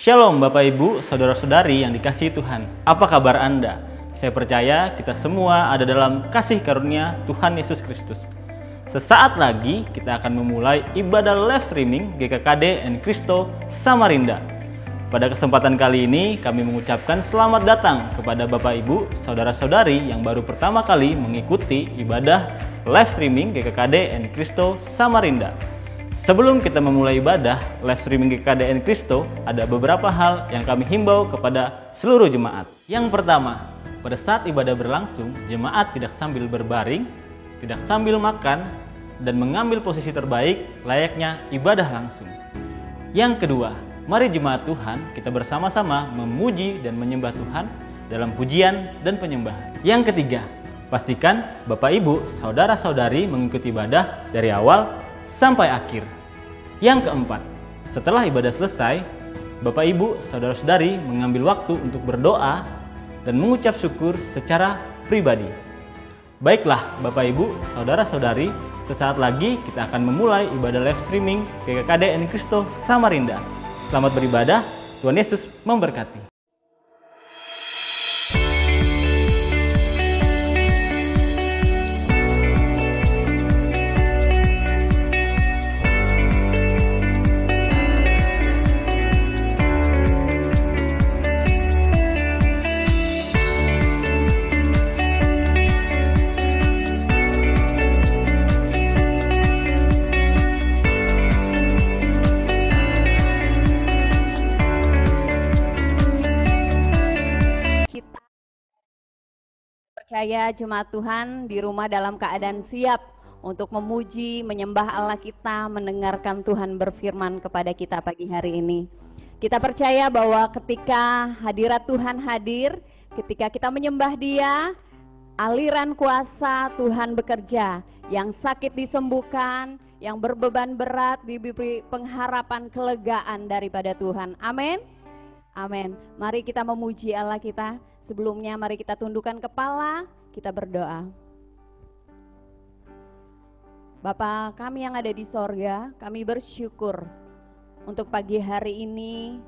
Shalom Bapak Ibu, Saudara-saudari yang dikasihi Tuhan. Apa kabar Anda? Saya percaya kita semua ada dalam kasih karunia Tuhan Yesus Kristus. Sesaat lagi kita akan memulai ibadah live streaming GKKD and Cristo Samarinda. Pada kesempatan kali ini kami mengucapkan selamat datang kepada Bapak Ibu, Saudara-saudari yang baru pertama kali mengikuti ibadah live streaming GKKD and Cristo Samarinda. Sebelum kita memulai ibadah live streaming GKKD and Cristo, ada beberapa hal yang kami himbau kepada seluruh jemaat. Yang pertama, pada saat ibadah berlangsung, jemaat tidak sambil berbaring, tidak sambil makan, dan mengambil posisi terbaik layaknya ibadah langsung. Yang kedua, mari jemaat Tuhan kita bersama-sama memuji dan menyembah Tuhan dalam pujian dan penyembahan. Yang ketiga, pastikan Bapak Ibu, Saudara-saudari mengikuti ibadah dari awal sampai akhir. Yang keempat, setelah ibadah selesai, Bapak Ibu, Saudara-saudari mengambil waktu untuk berdoa dan mengucap syukur secara pribadi. Baiklah Bapak Ibu, Saudara-saudari, sesaat lagi kita akan memulai ibadah live streaming GKKD and Cristo Samarinda. Selamat beribadah, Tuhan Yesus memberkati. Percaya jemaat Tuhan di rumah dalam keadaan siap untuk memuji, menyembah Allah kita, mendengarkan Tuhan berfirman kepada kita pagi hari ini. Kita percaya bahwa ketika hadirat Tuhan hadir, ketika kita menyembah Dia, aliran kuasa Tuhan bekerja, yang sakit disembuhkan, yang berbeban berat diberi pengharapan kelegaan daripada Tuhan. Amin. Amin. Mari kita memuji Allah kita. Sebelumnya mari kita tundukkan kepala, kita berdoa. Bapa kami yang ada di sorga, kami bersyukur untuk pagi hari ini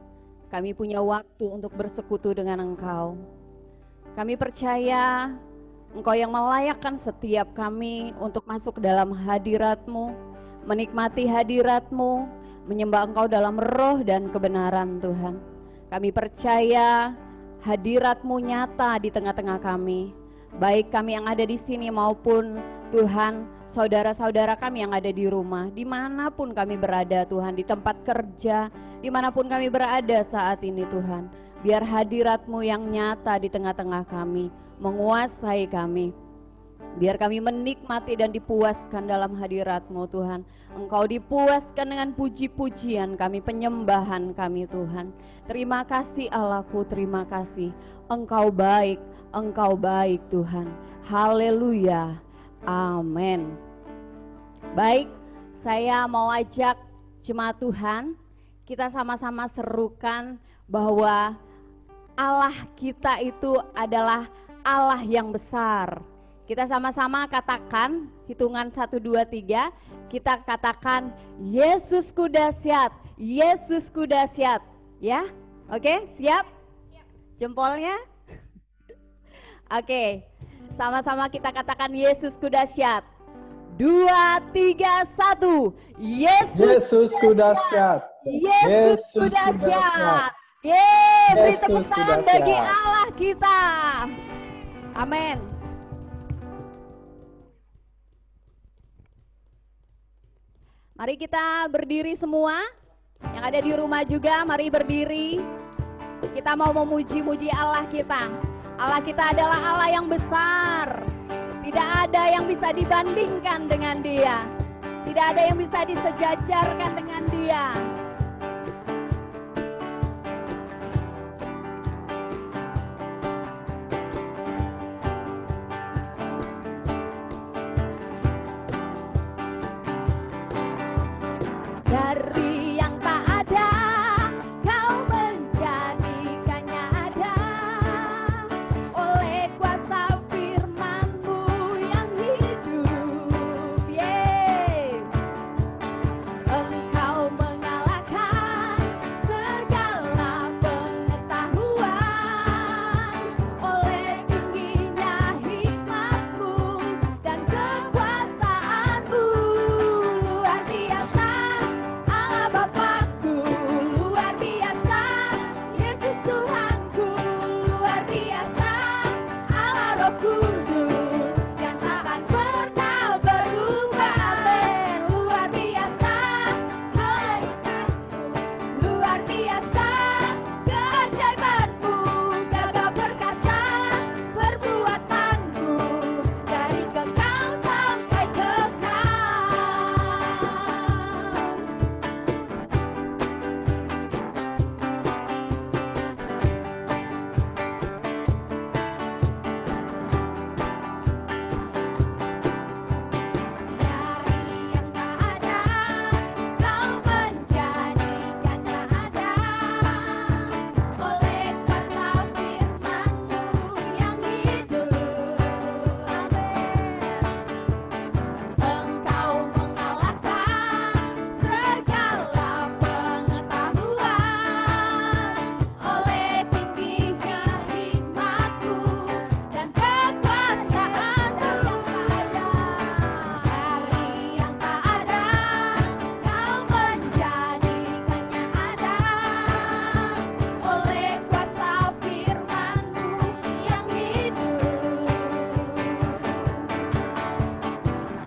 kami punya waktu untuk bersekutu dengan Engkau. Kami percaya Engkau yang melayakkan setiap kami untuk masuk dalam hadirat-Mu, menikmati hadirat-Mu, menyembah Engkau dalam roh dan kebenaran Tuhan. Kami percaya hadirat-Mu nyata di tengah-tengah kami, baik kami yang ada di sini maupun Tuhan saudara-saudara kami yang ada di rumah, dimanapun kami berada Tuhan, di tempat kerja, dimanapun kami berada saat ini Tuhan, biar hadirat-Mu yang nyata di tengah-tengah kami, menguasai kami, biar kami menikmati dan dipuaskan dalam hadirat-Mu Tuhan. Engkau dipuaskan dengan puji-pujian kami, penyembahan kami Tuhan. Terima kasih Allahku, terima kasih. Engkau baik Tuhan. Haleluya, amin. Baik, saya mau ajak jemaat Tuhan, kita sama-sama serukan bahwa Allah kita itu adalah Allah yang besar. Kita sama-sama katakan, hitungan 1, 2, 3, kita katakan Yesusku dahsyat, Yesusku dahsyat. Ya, oke, siap? Jempolnya? Oke, sama-sama kita katakan Yesusku dahsyat. 2, 3, 1. Yesusku dahsyat. Yesusku dahsyat. Yeay, beri tepuk tangan bagi Allah kita. Amin. Mari kita berdiri semua, yang ada di rumah juga mari berdiri. Kita mau memuji-muji Allah kita. Allah kita adalah Allah yang besar. Tidak ada yang bisa dibandingkan dengan Dia. Tidak ada yang bisa disejajarkan dengan Dia. Dari yang tak ada, Kau menjadikannya ada. Oleh kuasa firman-Mu yang hidup, Engkau mengalahkan segala Roh Kudus yang takkan pernah berubah. Amin. Luar biasa kebaikanmu, luar biasa keajaibanmu, gagah perkasa perbuatanmu, dari kekal sampai kekal. Dari yang tak ada, kau menjadikannya ada. Oleh kuasa firman-Mu yang hidup. Amin. Engkau mengalahkan segala pengetahuan. Oleh tingginya hikmat-Mu dan kekuasaan-Mu. Dari yang tak ada, kau menjadikannya ada. Oleh kuasa firman-Mu yang hidup.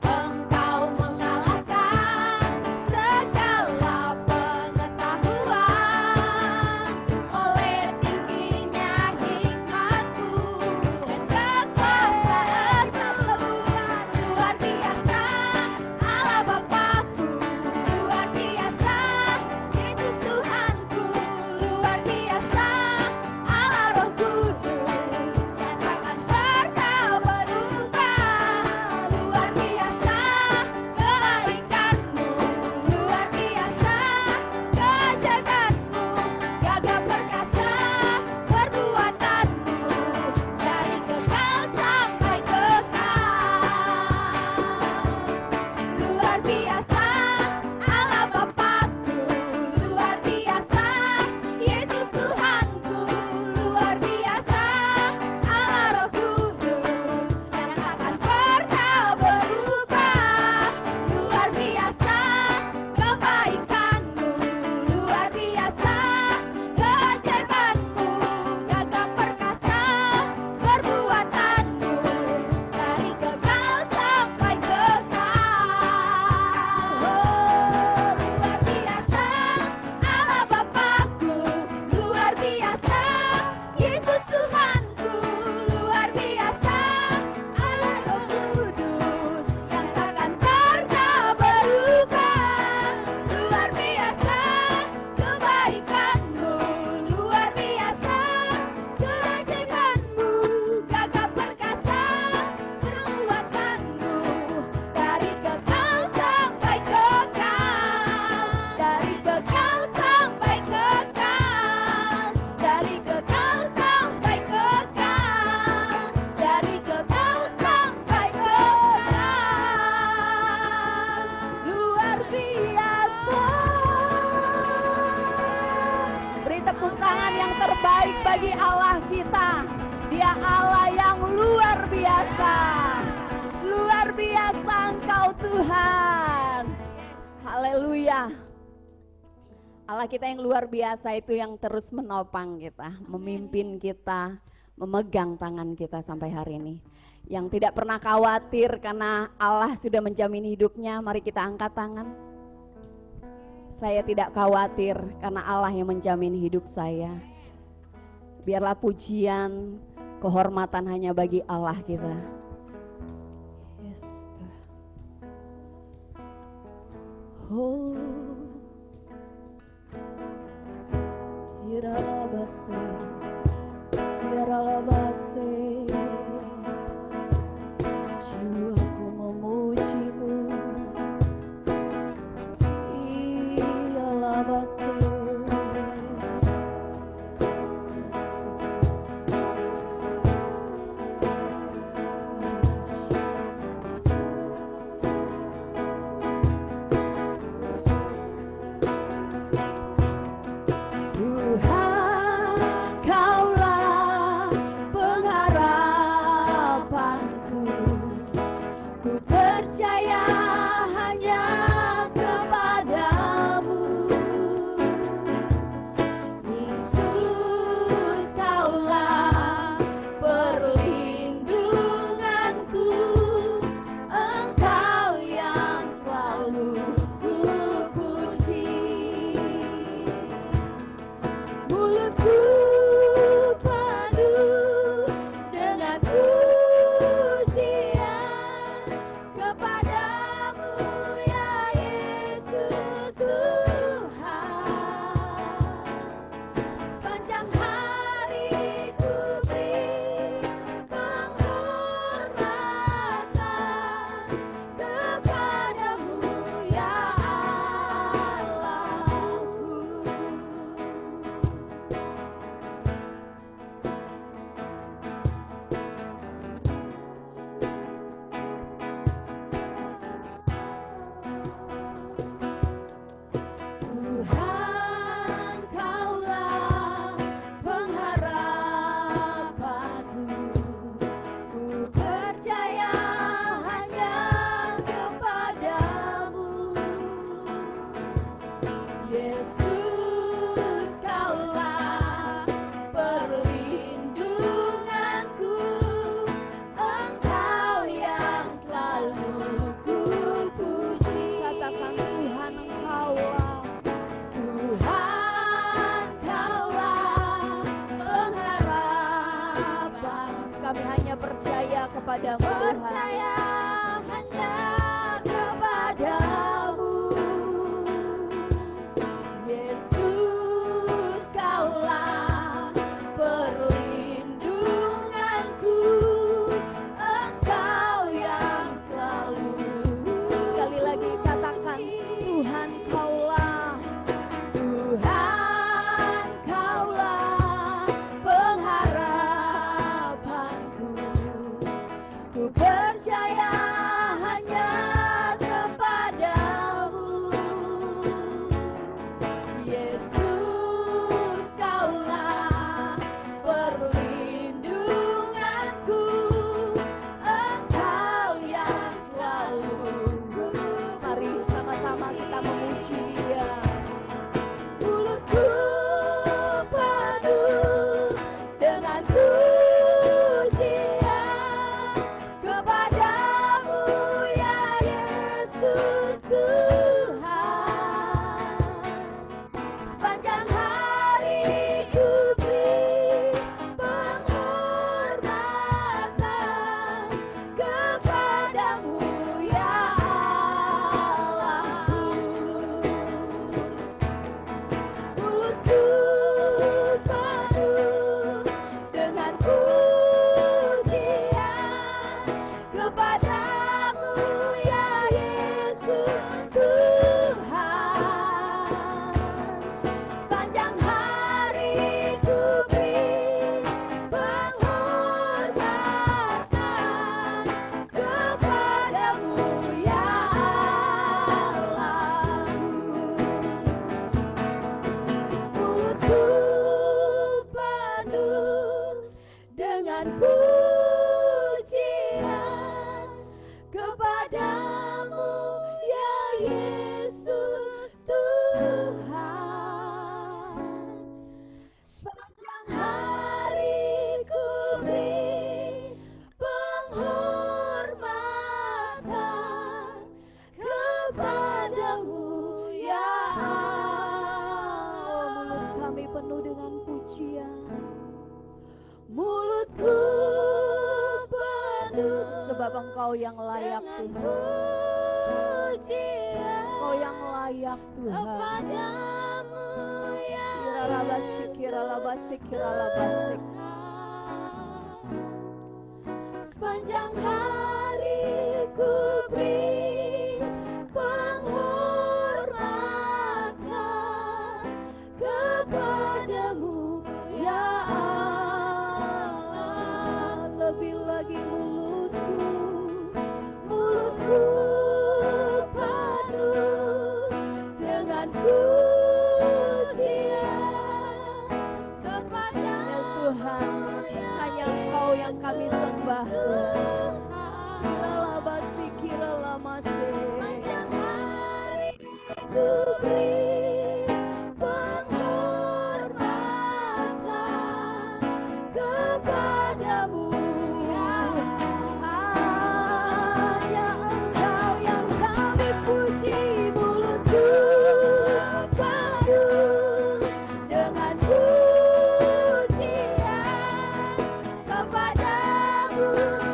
Engkau mengalahkan segala pengetahuan. Oleh tingginya hikmat-Mu dan kekuasaan-Mu. Luar biasa Allah Bapa-Ku, luar biasa Yesus Tuhan-Ku, luar biasa Allah Roh Kudus yang takkan pernah berubah. Luar biasa kebaikan-Mu, luar biasa keajaiban-Mu, gagah perkasa perbuatan-Mu, dari kekal sampai kekal. Luar biasa Allah Bapa-Ku, luar biasa Yesus Tuhan-Ku, luar biasa Allah Roh Kudus yang takkan pernah berubah. Luar biasa kebaikan-Mu, luar biasa keajaiban-Mu, gagah perkasa perbuatan-Mu, dari kekal sampai kekal. Luar biasa Allah Bapa-Ku, luar biasa Yesus Tuhan-Ku, luar biasa Allah Roh Kudus yang takkan pernah berubah. Luar biasa kebaikan-Mu, luar biasa keajaiban-Mu, gagah perkasa perbuatan-Mu, dari kekal sampai kekal, dari kekal sampai kekal, dari kekal sampai kekal, dari kekal sampai kekal. Luar biasa. Beri tepuk tangan yang terbaik bagi Allah kita. Dia Allah yang luar biasa. Luar biasa Engkau Tuhan. Haleluya. Allah kita yang luar biasa itu yang terus menopang kita, memimpin kita, memegang tangan kita sampai hari ini. Yang tidak pernah khawatir karena Allah sudah menjamin hidupnya, mari kita angkat tangan. Saya tidak khawatir karena Allah yang menjamin hidup saya. Biarlah pujian, kehormatan hanya bagi Allah kita. Yes, Tuhan. Oh, Iralabase, Iralabase, jiwaku memujimu. Iralabase. Tuhan, Kaulah percaya kepadamu Tuhan. Percaya hanya kepadamu, Yesus, Kaulah perlindunganku, Engkau yang selalu. Sekali lagi katakan, Tuhan Kaulah, Tuhan, Kaulah pengharapanku. Ku percaya hanya kepadamu, Yesus, Kaulah perlindunganku, Engkau yang selalu. mari sama-sama kita memuji Dia. Mulutku penuh dengan pujian kepadamu, ya Yesus Tuhan. Sepanjang hari ku beri penghormatan kepadamu, ya Allahku. Mulutku penuh dengan pujian kepadamu, ya Yesus Tuhan. Sepanjang hari ku beri penghormatan kepadamu, ya Allahku. Mulutku penuh dengan pujian kepadamu, ya Yesus Tuhan. Sepanjang hari ku beri penghormatan kepadamu, ya Mulut kami penuh dengan pujian, mulutku penuh sebab Engkau yang layak dengan Tuhan. pujian Engkau yang layak Tuhan. kepadamu, ya Kiralabasik, kiralabasik, kiralabasik. Sepanjang hari ku beri penghormatan kepadamu, ya Allah. Lebih lagi Mulutku penuh dengan pujian kepadamu, Tuhan, hanya Engkau yang kami sembah. Kiralabasik, kiralamase. Sepanjang hari ku beri penghormatan kepadamu, ya hanya Engkau yang kami puji. Mulutku penuh dengan pujian kepadamu,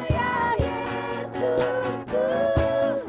ya Yesus Tuhan.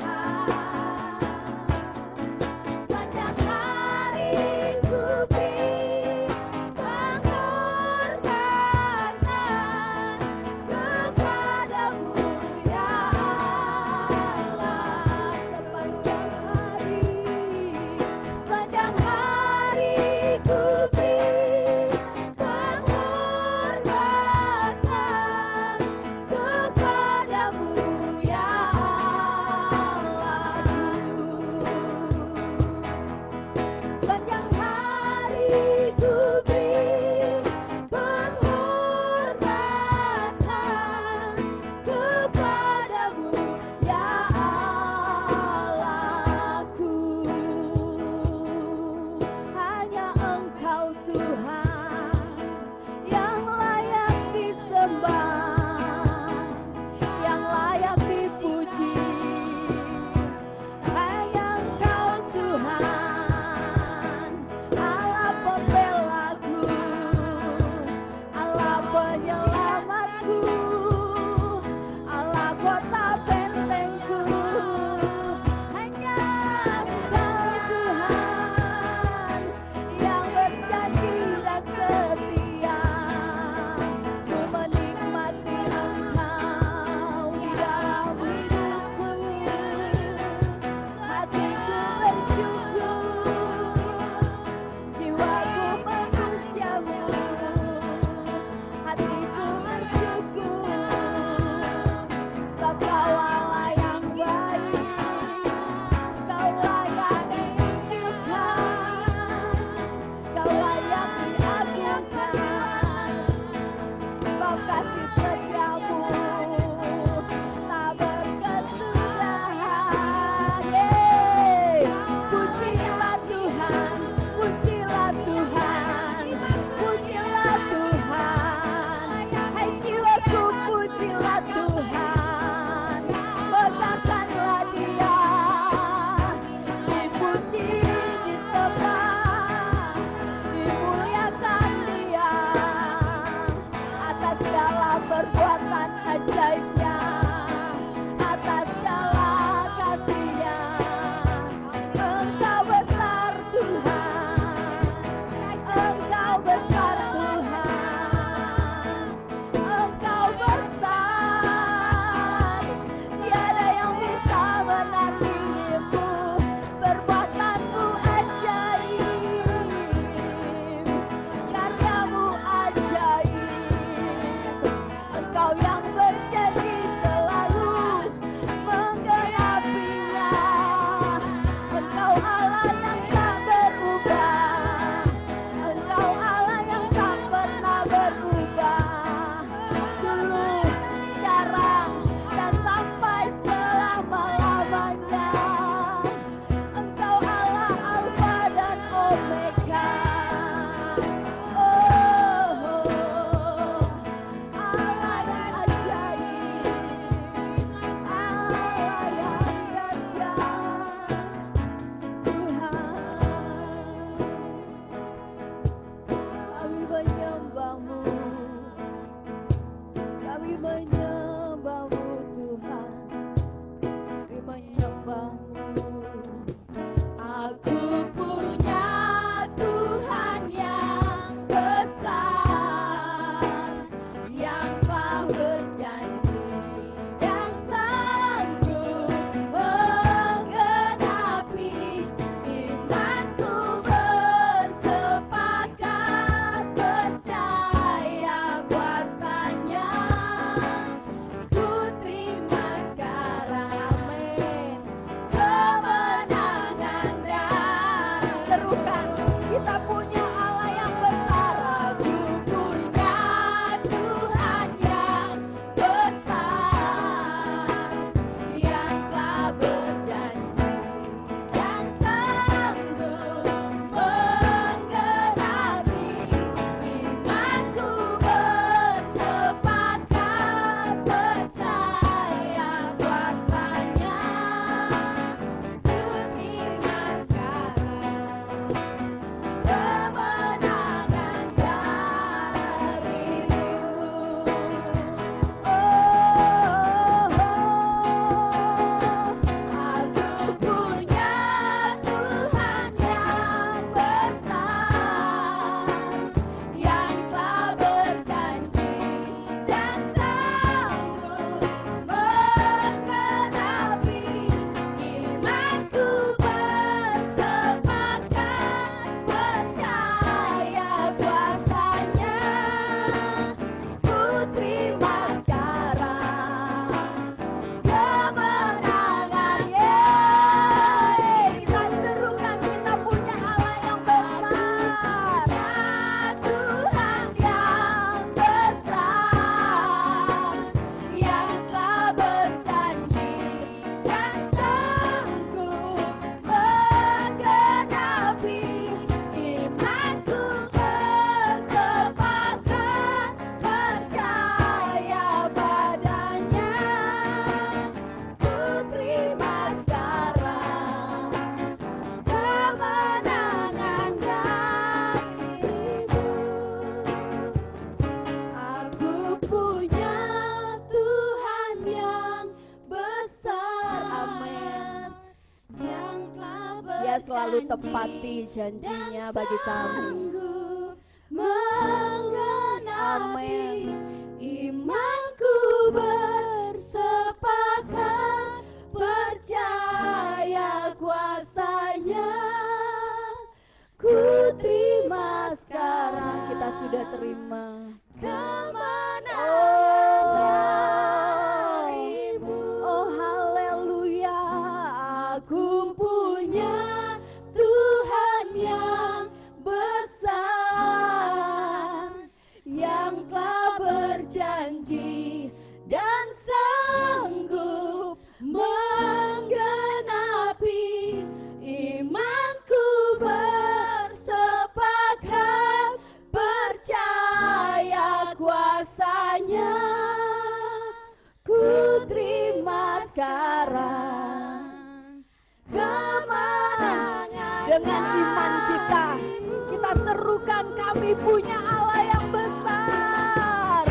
Dia selalu tepati janjinya bagi kami. Mengenapi imanku bersepakat, percaya kuasanya. Ku terima sekarang, Kita sudah terima kemenangan darimu. Oh haleluya. Aku punya Tuhan yang besar, yang telah berjanji dan sanggup menggenapi imanku bersepakat, percaya kuasanya. Ku terima sekarang kemenangan Dengan iman kita serukan, kami punya Allah yang besar.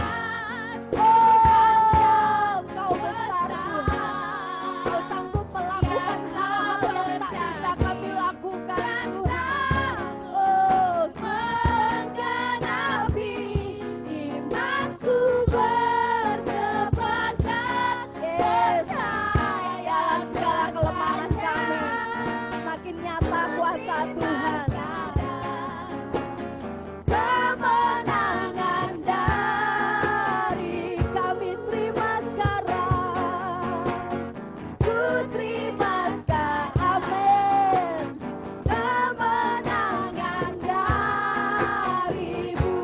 Oh, Engkau besar Tuhan. Engkau sanggup melakukan hal-hal yang tak bisa kami lakukan Tuhan. Oh, menggenapi imanku bersepakat, percaya segala kelemahan kami semakin nyata kuasa Tuhan. kemenangan dari kami terima sekarang. Ku terima sekarang, amin. Kemenangan darimu.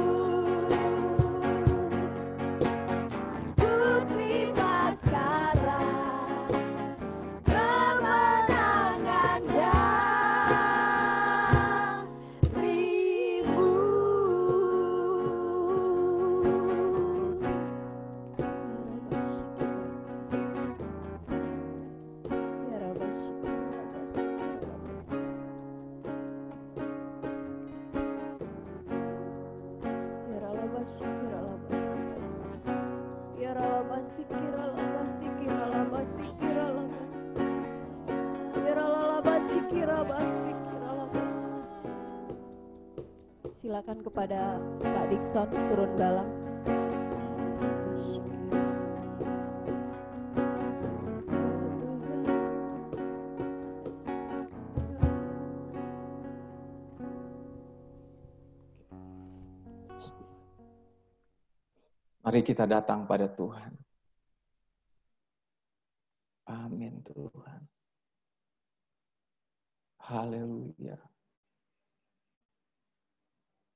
Ku terima sekarang kemenangan darimu. Ya Rabbi, silakan kepada Pak Dikson turun dalam. Mari kita datang pada Tuhan. Amin Tuhan. Haleluya.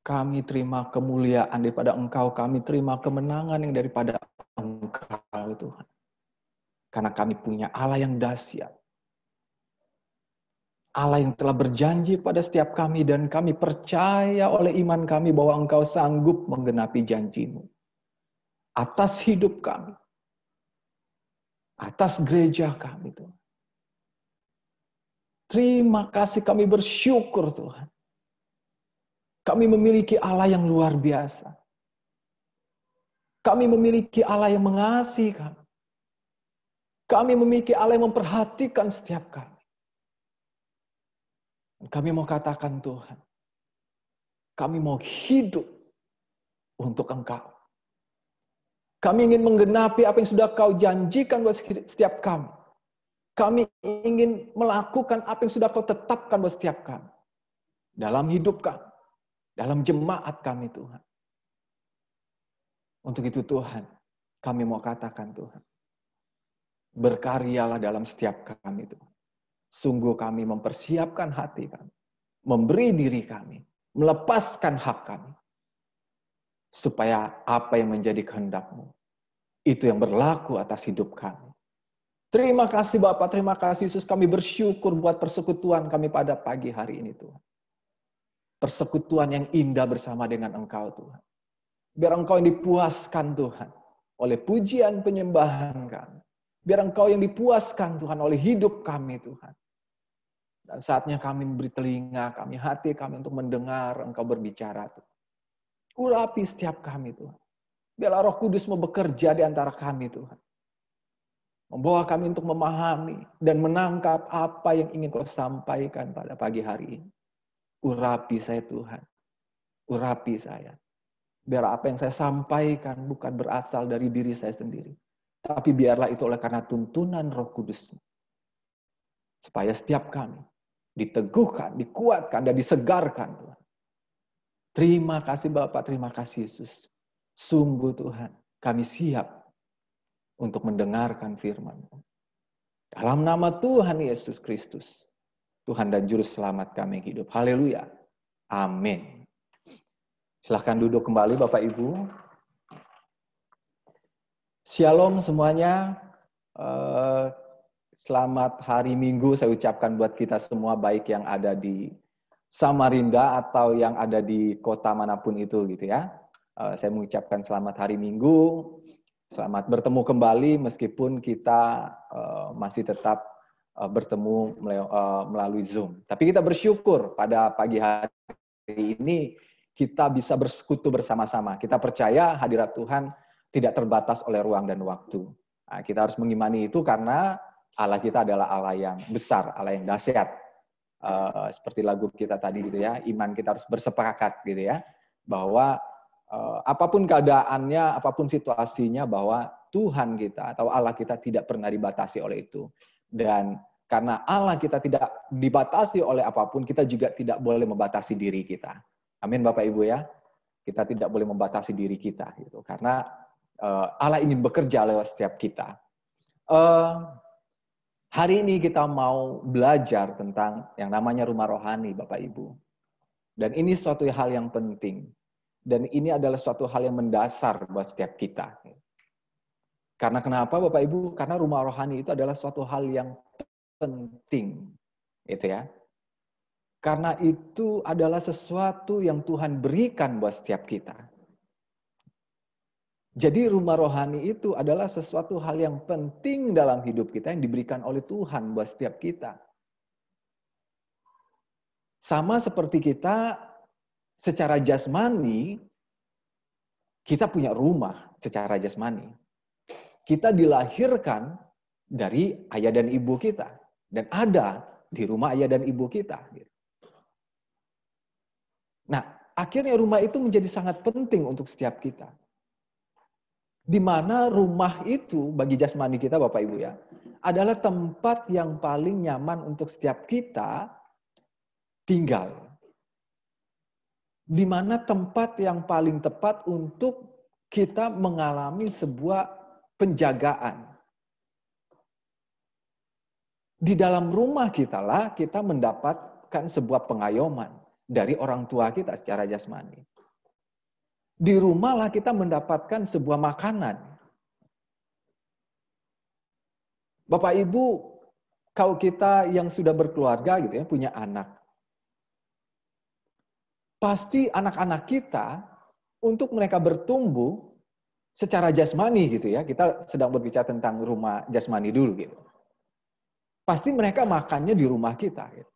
Kami terima kemuliaan daripada Engkau, kami terima kemenangan yang daripada Engkau Tuhan. Karena kami punya Allah yang dahsyat. Allah yang telah berjanji pada setiap kami dan kami percaya oleh iman kami bahwa Engkau sanggup menggenapi janji-Mu. Atas hidup kami. Atas gereja kami Tuhan. Terima kasih, kami bersyukur Tuhan. Kami memiliki Allah yang luar biasa. Kami memiliki Allah yang mengasihi kami. Kami memiliki Allah yang memperhatikan setiap kami. Kami mau katakan Tuhan, kami mau hidup untuk Engkau. Kami ingin menggenapi apa yang sudah Kau janjikan buat setiap kami. Kami ingin melakukan apa yang sudah Kau tetapkan buat setiap kami. Dalam hidup kami. Dalam jemaat kami Tuhan. Untuk itu Tuhan, kami mau katakan Tuhan. Berkaryalah dalam setiap kami Tuhan. Sungguh kami mempersiapkan hati kami. Memberi diri kami. Melepaskan hak kami. Supaya apa yang menjadi kehendak-Mu. Itu yang berlaku atas hidup kami. Terima kasih Bapak, terima kasih Yesus. Kami bersyukur buat persekutuan kami pada pagi hari ini Tuhan. Persekutuan yang indah bersama dengan Engkau Tuhan. Biar Engkau yang dipuaskan Tuhan. Oleh pujian penyembahan kami. Biar Engkau yang dipuaskan Tuhan oleh hidup kami Tuhan. Dan saatnya kami memberi telinga kami, hati kami untuk mendengar Engkau berbicara Tuhan. Urapi setiap kami Tuhan. Biarlah Roh Kudus mau bekerja di antara kami Tuhan. Membawa kami untuk memahami dan menangkap apa yang ingin Kau sampaikan pada pagi hari ini. Urapi saya Tuhan. Urapi saya. Biar apa yang saya sampaikan bukan berasal dari diri saya sendiri. Tapi biarlah itu oleh karena tuntunan Roh Kudus. Supaya setiap kami diteguhkan, dikuatkan, dan disegarkan. Tuhan. Terima kasih Bapak, terima kasih Yesus. Sungguh Tuhan, kami siap untuk mendengarkan firman-Mu. Dalam nama Tuhan Yesus Kristus, Tuhan dan Juru Selamat kami hidup. Haleluya. Amin. Silahkan duduk kembali Bapak Ibu. Shalom semuanya. Selamat hari Minggu saya ucapkan buat kita semua, baik yang ada di Samarinda atau yang ada di kota manapun itu gitu ya. Saya mengucapkan selamat hari Minggu. Selamat bertemu kembali meskipun kita masih tetap bertemu melalui Zoom. Tapi kita bersyukur pada pagi hari ini kita bisa bersekutu bersama-sama. Kita percaya hadirat Tuhan tidak terbatas oleh ruang dan waktu. Nah, kita harus mengimani itu karena Allah kita adalah Allah yang besar, Allah yang dahsyat. Seperti lagu kita tadi gitu ya, iman kita harus bersepakat gitu ya, bahwa apapun keadaannya, apapun situasinya, bahwa Tuhan kita atau Allah kita tidak pernah dibatasi oleh itu. Dan karena Allah kita tidak dibatasi oleh apapun, kita juga tidak boleh membatasi diri kita. Amin Bapak Ibu ya. Kita tidak boleh membatasi diri kita gitu. Karena Allah ingin bekerja lewat setiap kita. Hari ini kita mau belajar tentang yang namanya rumah rohani Bapak Ibu. Dan ini suatu hal yang penting. Dan ini adalah suatu hal yang mendasar buat setiap kita. Karena kenapa Bapak Ibu? Karena rumah rohani itu adalah suatu hal yang penting. Gitu ya. Karena itu adalah sesuatu yang Tuhan berikan buat setiap kita. Jadi rumah rohani itu adalah sesuatu hal yang penting dalam hidup kita yang diberikan oleh Tuhan buat setiap kita. Sama seperti kita secara jasmani, kita punya rumah secara jasmani. Kita dilahirkan dari ayah dan ibu kita. Dan ada di rumah ayah dan ibu kita. Nah, akhirnya rumah itu menjadi sangat penting untuk setiap kita. Di mana rumah itu bagi jasmani kita Bapak Ibu ya, adalah tempat yang paling nyaman untuk setiap kita tinggal. Di mana tempat yang paling tepat untuk kita mengalami sebuah penjagaan. Di dalam rumah kita lah kita mendapatkan sebuah pengayoman dari orang tua kita secara jasmani. Di rumah lah kita mendapatkan sebuah makanan. Bapak Ibu, kalau kita yang sudah berkeluarga gitu ya, punya anak. Pasti anak-anak kita untuk mereka bertumbuh secara jasmani gitu ya. Kita sedang berbicara tentang rumah jasmani dulu gitu. Pasti mereka makannya di rumah kita gitu.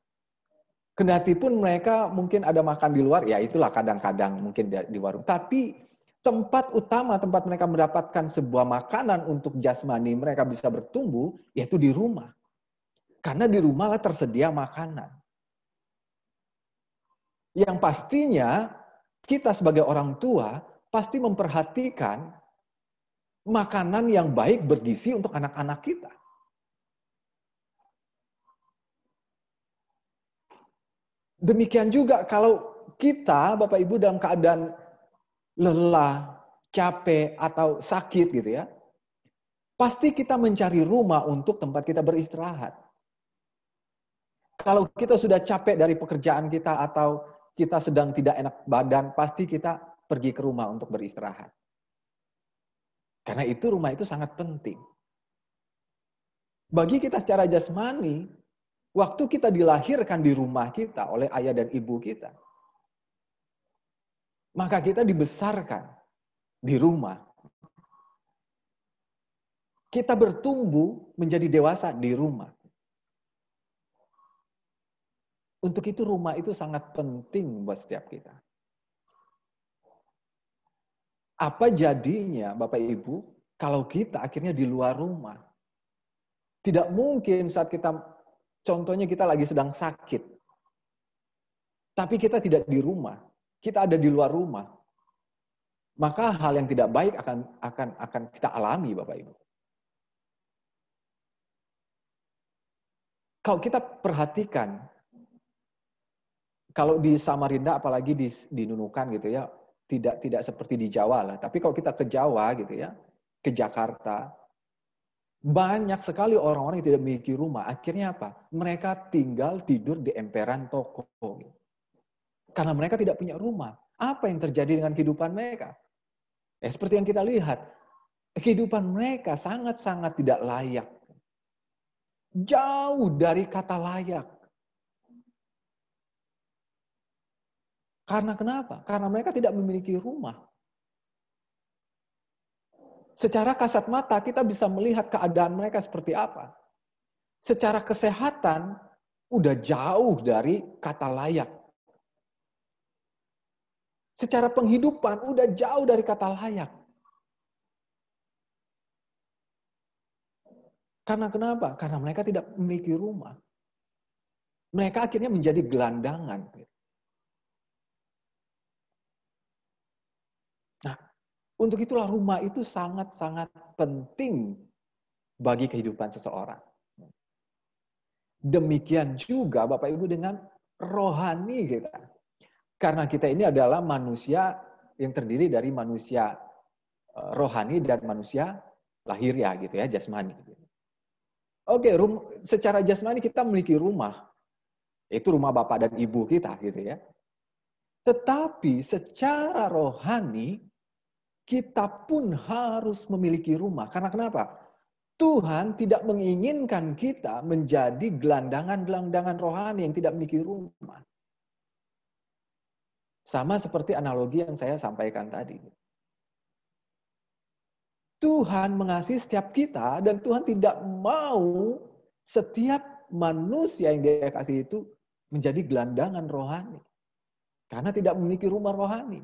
Kendati pun mereka mungkin ada makan di luar, ya itulah kadang-kadang mungkin di warung. Tapi tempat utama, tempat mereka mendapatkan sebuah makanan untuk jasmani mereka bisa bertumbuh, yaitu di rumah. Karena di rumahlah tersedia makanan. Yang pastinya kita sebagai orang tua pasti memperhatikan makanan yang baik bergizi untuk anak-anak kita. Demikian juga kalau kita, Bapak Ibu, dalam keadaan lelah, capek, atau sakit gitu ya, pasti kita mencari rumah untuk tempat kita beristirahat. Kalau kita sudah capek dari pekerjaan kita atau kita sedang tidak enak badan, pasti kita pergi ke rumah untuk beristirahat. Karena itu rumah itu sangat penting. Bagi kita secara jasmani, waktu kita dilahirkan di rumah kita oleh ayah dan ibu kita, maka kita dibesarkan di rumah. Kita bertumbuh menjadi dewasa di rumah. Untuk itu rumah itu sangat penting buat setiap kita. Apa jadinya Bapak Ibu kalau kita akhirnya di luar rumah? Tidak mungkin saat contohnya kita lagi sedang sakit, tapi kita tidak di rumah, kita ada di luar rumah. Maka hal yang tidak baik akan kita alami, Bapak Ibu. Kalau kita perhatikan, kalau di Samarinda, apalagi di Nunukan gitu ya, tidak seperti di Jawa lah. Tapi kalau kita ke Jawa gitu ya, ke Jakarta, banyak sekali orang-orang yang tidak memiliki rumah. Akhirnya apa? Mereka tinggal tidur di emperan toko. Karena mereka tidak punya rumah. Apa yang terjadi dengan kehidupan mereka? Seperti yang kita lihat, kehidupan mereka sangat-sangat tidak layak. Jauh dari kata layak. Karena kenapa? Karena mereka tidak memiliki rumah. Secara kasat mata kita bisa melihat keadaan mereka seperti apa. Secara kesehatan udah jauh dari kata layak. Secara penghidupan udah jauh dari kata layak. Karena kenapa? Karena mereka tidak memiliki rumah. Mereka akhirnya menjadi gelandangan. Nah, untuk itulah rumah itu sangat-sangat penting bagi kehidupan seseorang. Demikian juga Bapak Ibu dengan rohani kita. Karena kita ini adalah manusia yang terdiri dari manusia rohani dan manusia lahiriah gitu ya, jasmani. Oke, secara jasmani kita memiliki rumah. Itu rumah Bapak dan Ibu kita gitu ya. Tetapi secara rohani kita pun harus memiliki rumah. Karena kenapa? Tuhan tidak menginginkan kita menjadi gelandangan-gelandangan rohani yang tidak memiliki rumah. Sama seperti analogi yang saya sampaikan tadi. Tuhan mengasihi setiap kita dan Tuhan tidak mau setiap manusia yang Dia kasih itu menjadi gelandangan rohani. Karena tidak memiliki rumah rohani.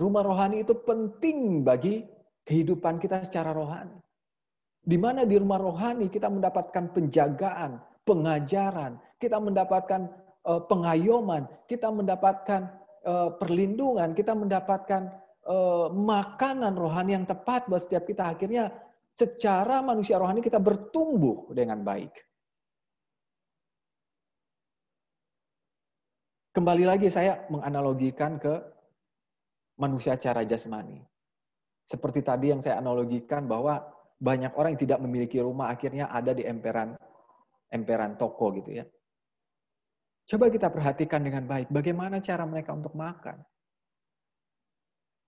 Rumah rohani itu penting bagi kehidupan kita secara rohani. Di mana di rumah rohani kita mendapatkan penjagaan, pengajaran, kita mendapatkan pengayoman, kita mendapatkan perlindungan, kita mendapatkan makanan rohani yang tepat buat setiap kita. Akhirnya secara manusia rohani kita bertumbuh dengan baik. Kembali lagi saya menganalogikan ke manusia secara jasmani. Seperti tadi yang saya analogikan bahwa banyak orang yang tidak memiliki rumah akhirnya ada di emperan toko gitu ya. Coba kita perhatikan dengan baik bagaimana cara mereka untuk makan.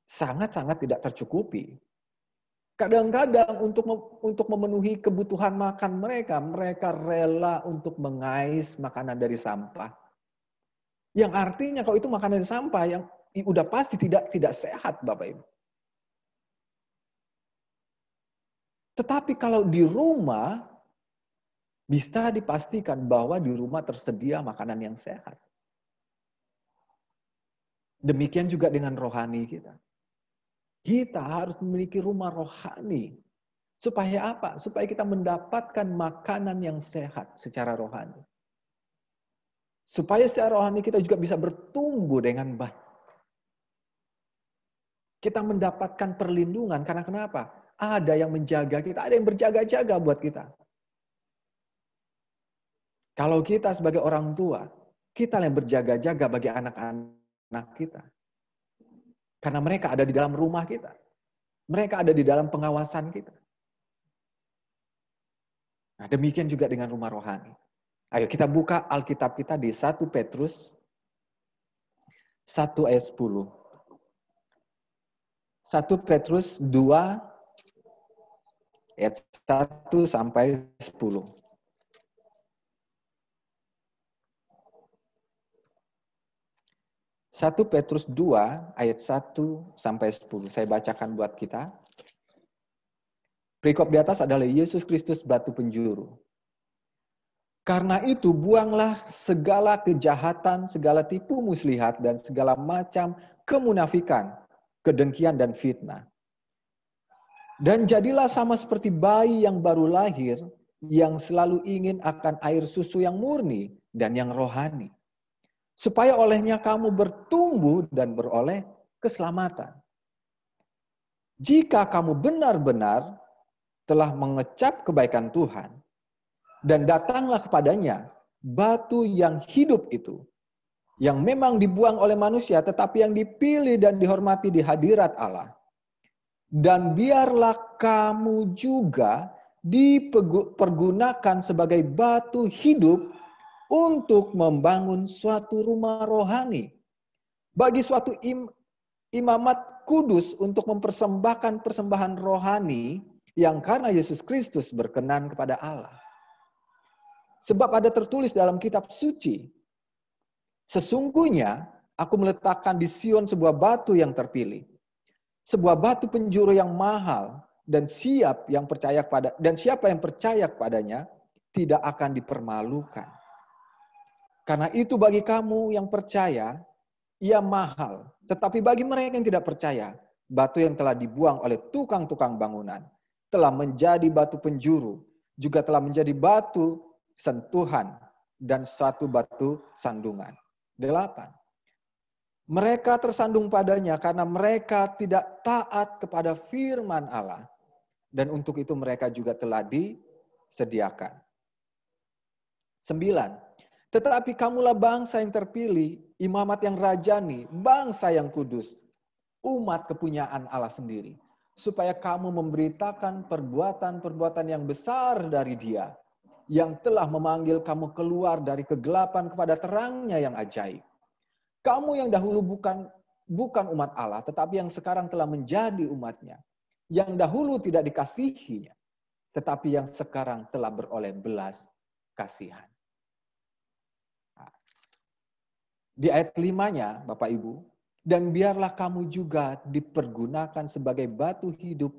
Sangat-sangat tidak tercukupi. Kadang-kadang untuk memenuhi kebutuhan makan mereka rela untuk mengais makanan dari sampah. Yang artinya kalau itu makanan dari sampah yang udah pasti tidak sehat, Bapak Ibu. Tetapi kalau di rumah, bisa dipastikan bahwa di rumah tersedia makanan yang sehat. Demikian juga dengan rohani kita. Kita harus memiliki rumah rohani. Supaya apa? Supaya kita mendapatkan makanan yang sehat secara rohani. Supaya secara rohani kita juga bisa bertumbuh dengan baik. Kita mendapatkan perlindungan. Karena kenapa? Ada yang menjaga kita, ada yang berjaga-jaga buat kita. Kalau kita sebagai orang tua, kita yang berjaga-jaga bagi anak-anak kita. Karena mereka ada di dalam rumah kita. Mereka ada di dalam pengawasan kita. Nah, demikian juga dengan rumah rohani. Ayo kita buka Alkitab kita di 1 Petrus 1 ayat 10. 1 Petrus 2 ayat 1 sampai 10. 1 Petrus 2 ayat 1 sampai 10. Saya bacakan buat kita. Perikop di atas adalah Yesus Kristus batu penjuru. Karena itu buanglah segala kejahatan, segala tipu muslihat dan segala macam kemunafikan, kedengkian dan fitnah. Dan jadilah sama seperti bayi yang baru lahir, yang selalu ingin akan air susu yang murni dan yang rohani. Supaya olehnya kamu bertumbuh dan beroleh keselamatan. Jika kamu benar-benar telah mengecap kebaikan Tuhan, dan datanglah kepadanya batu yang hidup itu, yang memang dibuang oleh manusia, tetapi yang dipilih dan dihormati di hadirat Allah. Dan biarlah kamu juga dipergunakan sebagai batu hidup untuk membangun suatu rumah rohani. Bagi suatu imamat kudus untuk mempersembahkan persembahan rohani yang karena Yesus Kristus berkenan kepada Allah. Sebab ada tertulis dalam kitab suci, sesungguhnya aku meletakkan di Sion sebuah batu yang terpilih, sebuah batu penjuru yang mahal, dan siapa yang percaya kepadanya tidak akan dipermalukan. Karena itu bagi kamu yang percaya, ia mahal. Tetapi bagi mereka yang tidak percaya, batu yang telah dibuang oleh tukang-tukang bangunan telah menjadi batu penjuru, juga telah menjadi batu sentuhan dan suatu batu sandungan. 8. Mereka tersandung padanya karena mereka tidak taat kepada firman Allah. Dan untuk itu mereka juga telah disediakan. 9. Tetapi kamulah bangsa yang terpilih, imamat yang rajani, bangsa yang kudus, umat kepunyaan Allah sendiri. Supaya kamu memberitakan perbuatan-perbuatan yang besar dari Dia, yang telah memanggil kamu keluar dari kegelapan kepada terangnya yang ajaib. Kamu yang dahulu bukan umat Allah, tetapi yang sekarang telah menjadi umatnya. Yang dahulu tidak dikasihinya, tetapi yang sekarang telah beroleh belas kasihan. Di ayat 5-nya, Bapak Ibu, dan biarlah kamu juga dipergunakan sebagai batu hidup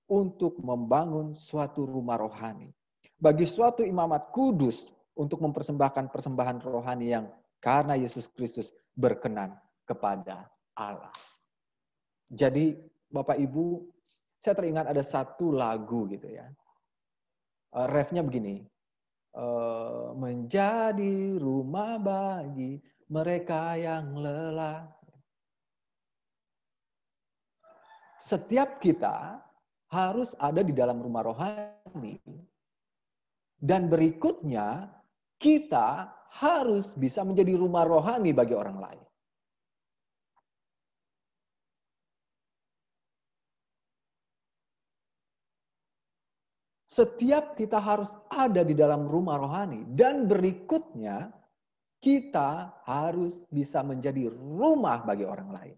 untuk membangun suatu rumah rohani. Bagi suatu imamat kudus untuk mempersembahkan persembahan rohani yang karena Yesus Kristus berkenan kepada Allah. Jadi Bapak Ibu, saya teringat ada satu lagu gitu ya. Refnya begini. Menjadi rumah bagi mereka yang lelah. Setiap kita harus ada di dalam rumah rohani. Dan berikutnya, kita harus bisa menjadi rumah rohani bagi orang lain. Setiap kita harus ada di dalam rumah rohani. Dan berikutnya, kita harus bisa menjadi rumah bagi orang lain.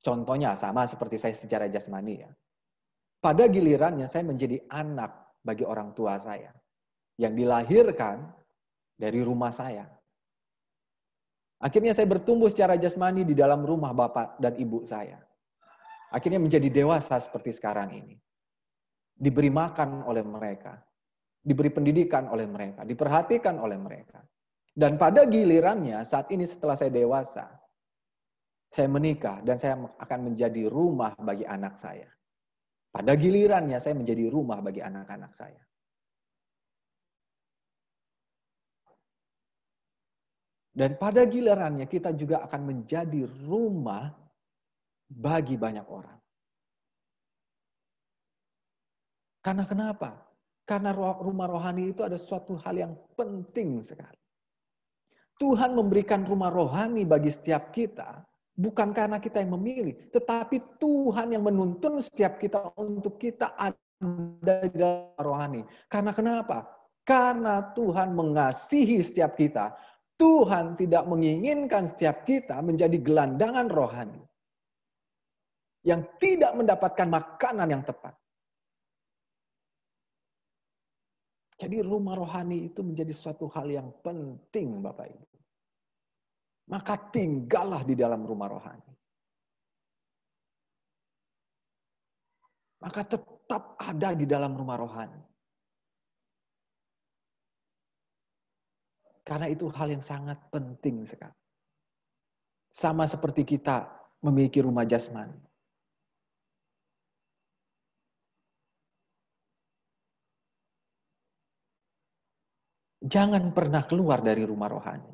Contohnya sama seperti saya secara jasmani ya. Pada gilirannya saya menjadi anak bagi orang tua saya. Yang dilahirkan dari rumah saya. Akhirnya saya bertumbuh secara jasmani di dalam rumah bapak dan ibu saya. Akhirnya menjadi dewasa seperti sekarang ini. Diberi makan oleh mereka. Diberi pendidikan oleh mereka. Diperhatikan oleh mereka. Dan pada gilirannya saat ini setelah saya dewasa, saya menikah dan saya akan menjadi rumah bagi anak saya. Pada gilirannya saya menjadi rumah bagi anak-anak saya. Dan pada gilirannya kita juga akan menjadi rumah bagi banyak orang. Karena kenapa? Karena rumah rohani itu ada suatu hal yang penting sekali. Tuhan memberikan rumah rohani bagi setiap kita, bukan karena kita yang memilih, tetapi Tuhan yang menuntun setiap kita untuk kita ada di dalam rohani. Karena kenapa? Karena Tuhan mengasihi setiap kita. Tuhan tidak menginginkan setiap kita menjadi gelandangan rohani yang tidak mendapatkan makanan yang tepat. Jadi rumah rohani itu menjadi suatu hal yang penting, Bapak Ibu. Maka tinggallah di dalam rumah rohani. Maka tetap ada di dalam rumah rohani. Karena itu hal yang sangat penting sekali. Sama seperti kita memiliki rumah jasmani. Jangan pernah keluar dari rumah rohani.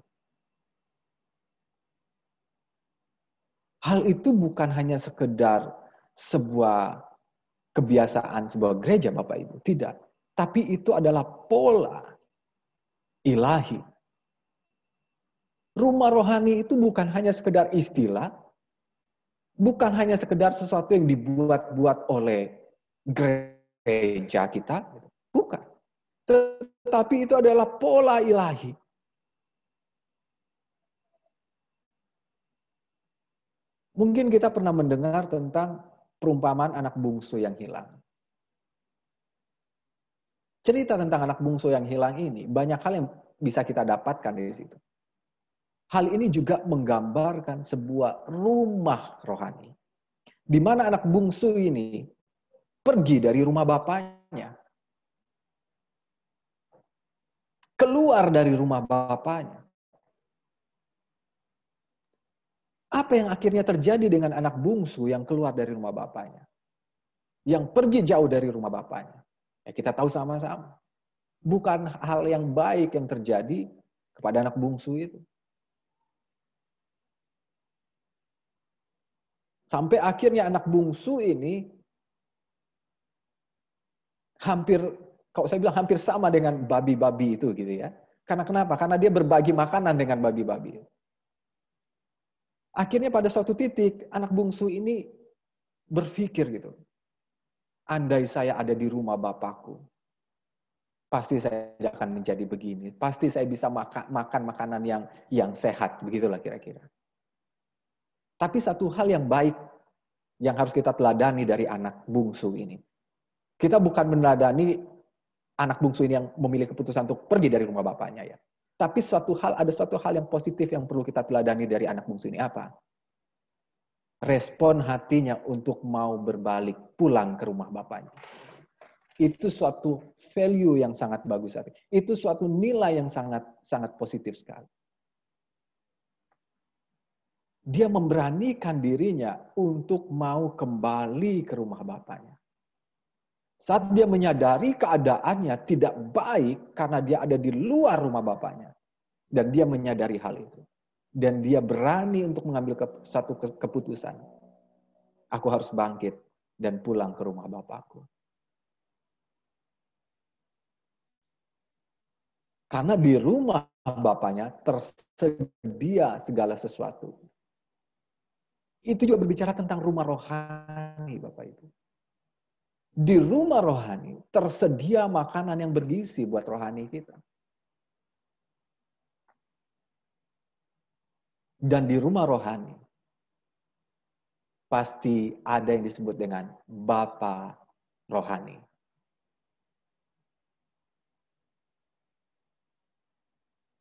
Hal itu bukan hanya sekedar sebuah kebiasaan sebuah gereja, Bapak Ibu. Tidak. Tapi itu adalah pola ilahi. Rumah rohani itu bukan hanya sekedar istilah, bukan hanya sekedar sesuatu yang dibuat-buat oleh gereja kita. Bukan. Tetapi itu adalah pola ilahi. Mungkin kita pernah mendengar tentang perumpamaan anak bungsu yang hilang. Cerita tentang anak bungsu yang hilang ini, banyak hal yang bisa kita dapatkan dari situ. Hal ini juga menggambarkan sebuah rumah rohani. Di mana anak bungsu ini pergi dari rumah bapaknya. Keluar dari rumah bapaknya. Apa yang akhirnya terjadi dengan anak bungsu yang keluar dari rumah bapaknya? Yang pergi jauh dari rumah bapaknya. Ya, kita tahu sama-sama. Bukan hal yang baik yang terjadi kepada anak bungsu itu. Sampai akhirnya anak bungsu ini hampir, kalau saya bilang hampir sama dengan babi-babi itu gitu ya. Karena kenapa? Karena dia berbagi makanan dengan babi-babi. Akhirnya pada suatu titik anak bungsu ini berpikir gitu. Andai saya ada di rumah bapakku, pasti saya tidak akan menjadi begini. Pasti saya bisa makan makanan yang sehat, begitulah kira-kira. Tapi satu hal yang baik yang harus kita teladani dari anak bungsu ini. Kita bukan meneladani anak bungsu ini yang memilih keputusan untuk pergi dari rumah bapaknya ya. Tapi ada suatu hal yang positif yang perlu kita teladani dari anak bungsu ini apa? Respon hatinya untuk mau berbalik pulang ke rumah bapaknya. Itu suatu value yang sangat bagus. Itu suatu nilai yang sangat positif sekali. Dia memberanikan dirinya untuk mau kembali ke rumah bapaknya. Saat dia menyadari keadaannya tidak baik karena dia ada di luar rumah bapaknya. Dan dia menyadari hal itu. Dan dia berani untuk mengambil satu keputusan. Aku harus bangkit dan pulang ke rumah bapakku. Karena di rumah bapaknya tersedia segala sesuatu. Itu juga berbicara tentang rumah rohani, Bapak Ibu. Di rumah rohani tersedia makanan yang bergizi buat rohani kita. Dan di rumah rohani pasti ada yang disebut dengan Bapa rohani.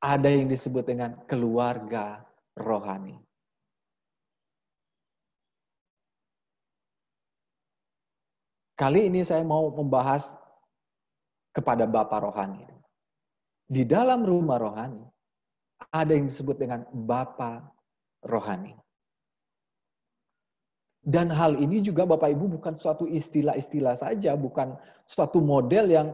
Ada yang disebut dengan keluarga rohani. Kali ini saya mau membahas kepada Bapa rohani. Di dalam rumah rohani, ada yang disebut dengan Bapa rohani. Dan hal ini juga Bapak Ibu bukan suatu istilah-istilah saja, bukan suatu model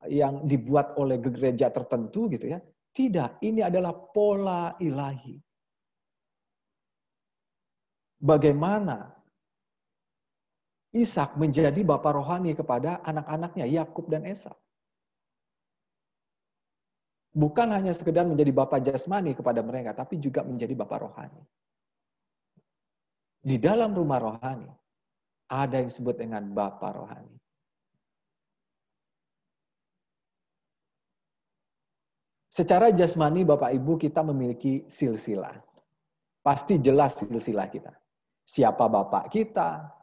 yang dibuat oleh gereja tertentu gitu ya. Tidak, ini adalah pola ilahi. Bagaimana Ishak menjadi bapa rohani kepada anak-anaknya Yakub dan Esau. Bukan hanya sekedar menjadi bapa jasmani kepada mereka, tapi juga menjadi bapa rohani. Di dalam rumah rohani, ada yang disebut dengan bapa rohani. Secara jasmani, Bapak Ibu, kita memiliki silsilah. Pasti jelas silsilah kita. Siapa bapak kita,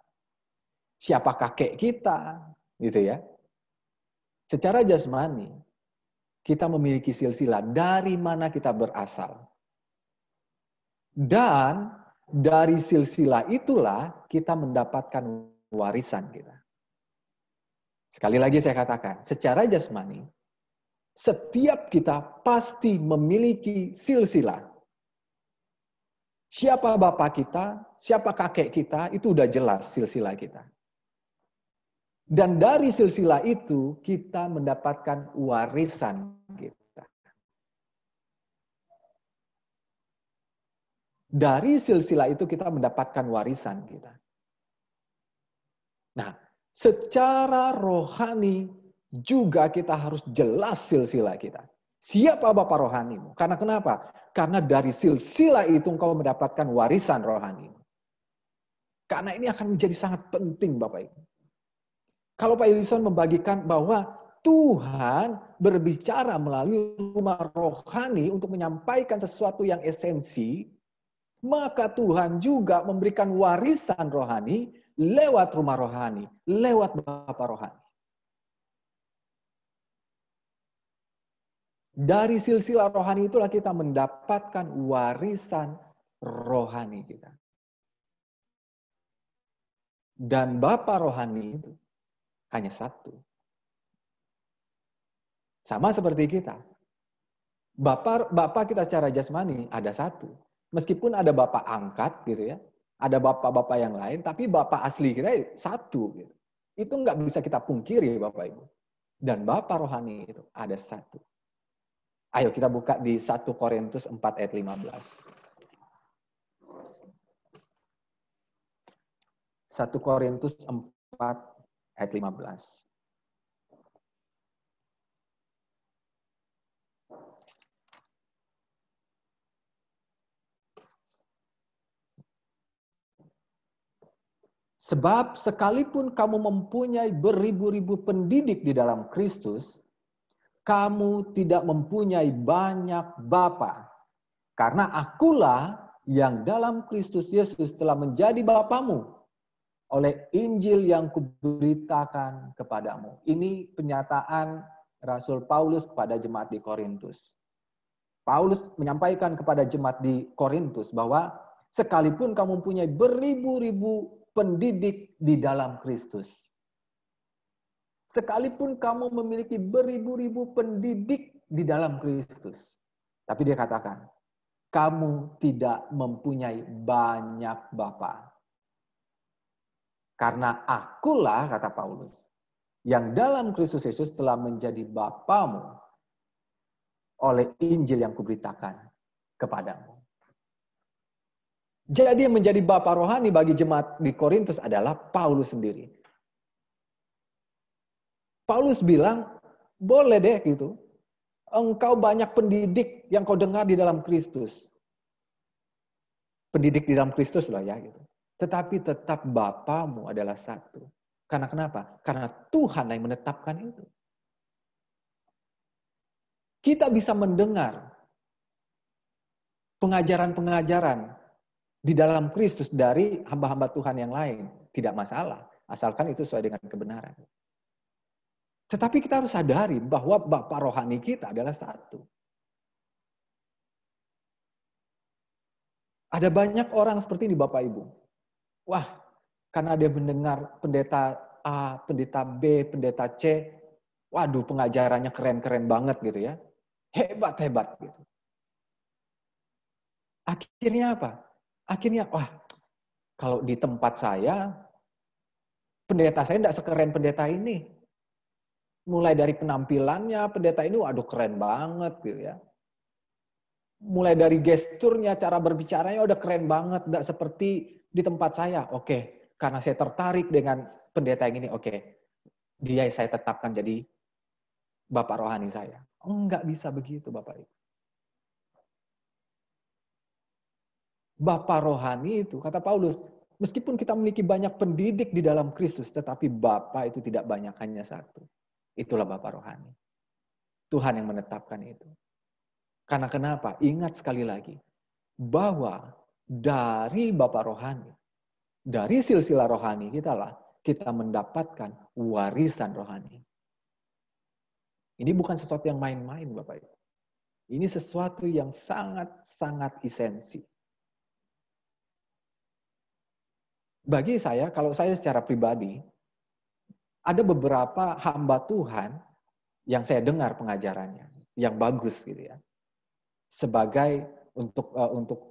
siapa kakek kita, gitu ya. Secara jasmani, kita memiliki silsilah dari mana kita berasal. Dan dari silsilah itulah kita mendapatkan warisan kita. Sekali lagi saya katakan, secara jasmani, setiap kita pasti memiliki silsilah. Siapa bapak kita, siapa kakek kita, itu udah jelas silsilah kita. Dan dari silsilah itu kita mendapatkan warisan kita. Dari silsilah itu kita mendapatkan warisan kita. Nah, secara rohani juga kita harus jelas silsilah kita. Siapa bapak rohanimu? Karena kenapa? Karena dari silsilah itu engkau mendapatkan warisan rohani. Karena ini akan menjadi sangat penting Bapak Ibu. Kalau Pak Edison membagikan bahwa Tuhan berbicara melalui rumah rohani untuk menyampaikan sesuatu yang esensi, maka Tuhan juga memberikan warisan rohani lewat rumah rohani, lewat Bapak rohani. Dari silsilah rohani itulah kita mendapatkan warisan rohani kita. Dan Bapa rohani itu hanya satu. Sama seperti kita. Bapak kita secara jasmani ada satu. Meskipun ada Bapak angkat gitu ya, ada bapak-bapak yang lain, tapi Bapak asli kita satu. Gitu. Itu nggak bisa kita pungkiri Bapak Ibu. Dan Bapa rohani itu ada satu. Ayo kita buka di 1 Korintus 4 ayat 15. 1 Korintus 4 ayat 15. Sebab sekalipun kamu mempunyai beribu-ribu pendidik di dalam Kristus, kamu tidak mempunyai banyak bapa. Karena akulah yang dalam Kristus Yesus telah menjadi bapamu oleh Injil yang kuberitakan kepadamu. Ini pernyataan Rasul Paulus kepada jemaat di Korintus. Paulus menyampaikan kepada jemaat di Korintus bahwa sekalipun kamu mempunyai beribu-ribu pendidik di dalam Kristus. Sekalipun kamu memiliki beribu-ribu pendidik di dalam Kristus. Tapi dia katakan, kamu tidak mempunyai banyak bapa. Karena akulah, kata Paulus, yang dalam Kristus Yesus telah menjadi bapamu oleh Injil yang kuberitakan kepadamu. Jadi yang menjadi bapa rohani bagi jemaat di Korintus adalah Paulus sendiri. Paulus bilang, boleh deh gitu. Engkau banyak pendidik yang kau dengar di dalam Kristus. Pendidik di dalam Kristus lah ya gitu. Tetapi tetap bapamu adalah satu. Karena kenapa? Karena Tuhan yang menetapkan itu. Kita bisa mendengar pengajaran-pengajaran di dalam Kristus dari hamba-hamba Tuhan yang lain. Tidak masalah. Asalkan itu sesuai dengan kebenaran. Tetapi kita harus sadari bahwa Bapa rohani kita adalah satu. Ada banyak orang seperti ini Bapak Ibu. Wah, karena dia mendengar pendeta A, pendeta B, pendeta C, waduh pengajarannya keren-keren banget gitu ya. Hebat-hebat gitu. Akhirnya apa? Akhirnya, wah kalau di tempat saya, pendeta saya tidak sekeren pendeta ini. Mulai dari penampilannya, pendeta ini waduh keren banget gitu ya. Mulai dari gesturnya, cara berbicaranya udah keren banget, tidak seperti di tempat saya. Oke, karena saya tertarik dengan pendeta yang ini, oke, dia saya tetapkan jadi bapak rohani saya. Enggak bisa begitu Bapak Ibu. Bapak rohani itu, kata Paulus, meskipun kita memiliki banyak pendidik di dalam Kristus, tetapi Bapak itu tidak banyak, hanya satu. Itulah Bapak rohani. Tuhan yang menetapkan itu. Karena kenapa? Ingat sekali lagi, bahwa dari Bapak rohani, dari silsilah rohani kita mendapatkan warisan rohani. Ini bukan sesuatu yang main-main Bapak Ibu. Ini sesuatu yang sangat-sangat esensi. Bagi saya, kalau saya secara pribadi, ada beberapa hamba Tuhan yang saya dengar pengajarannya, yang bagus gitu ya. Sebagai untuk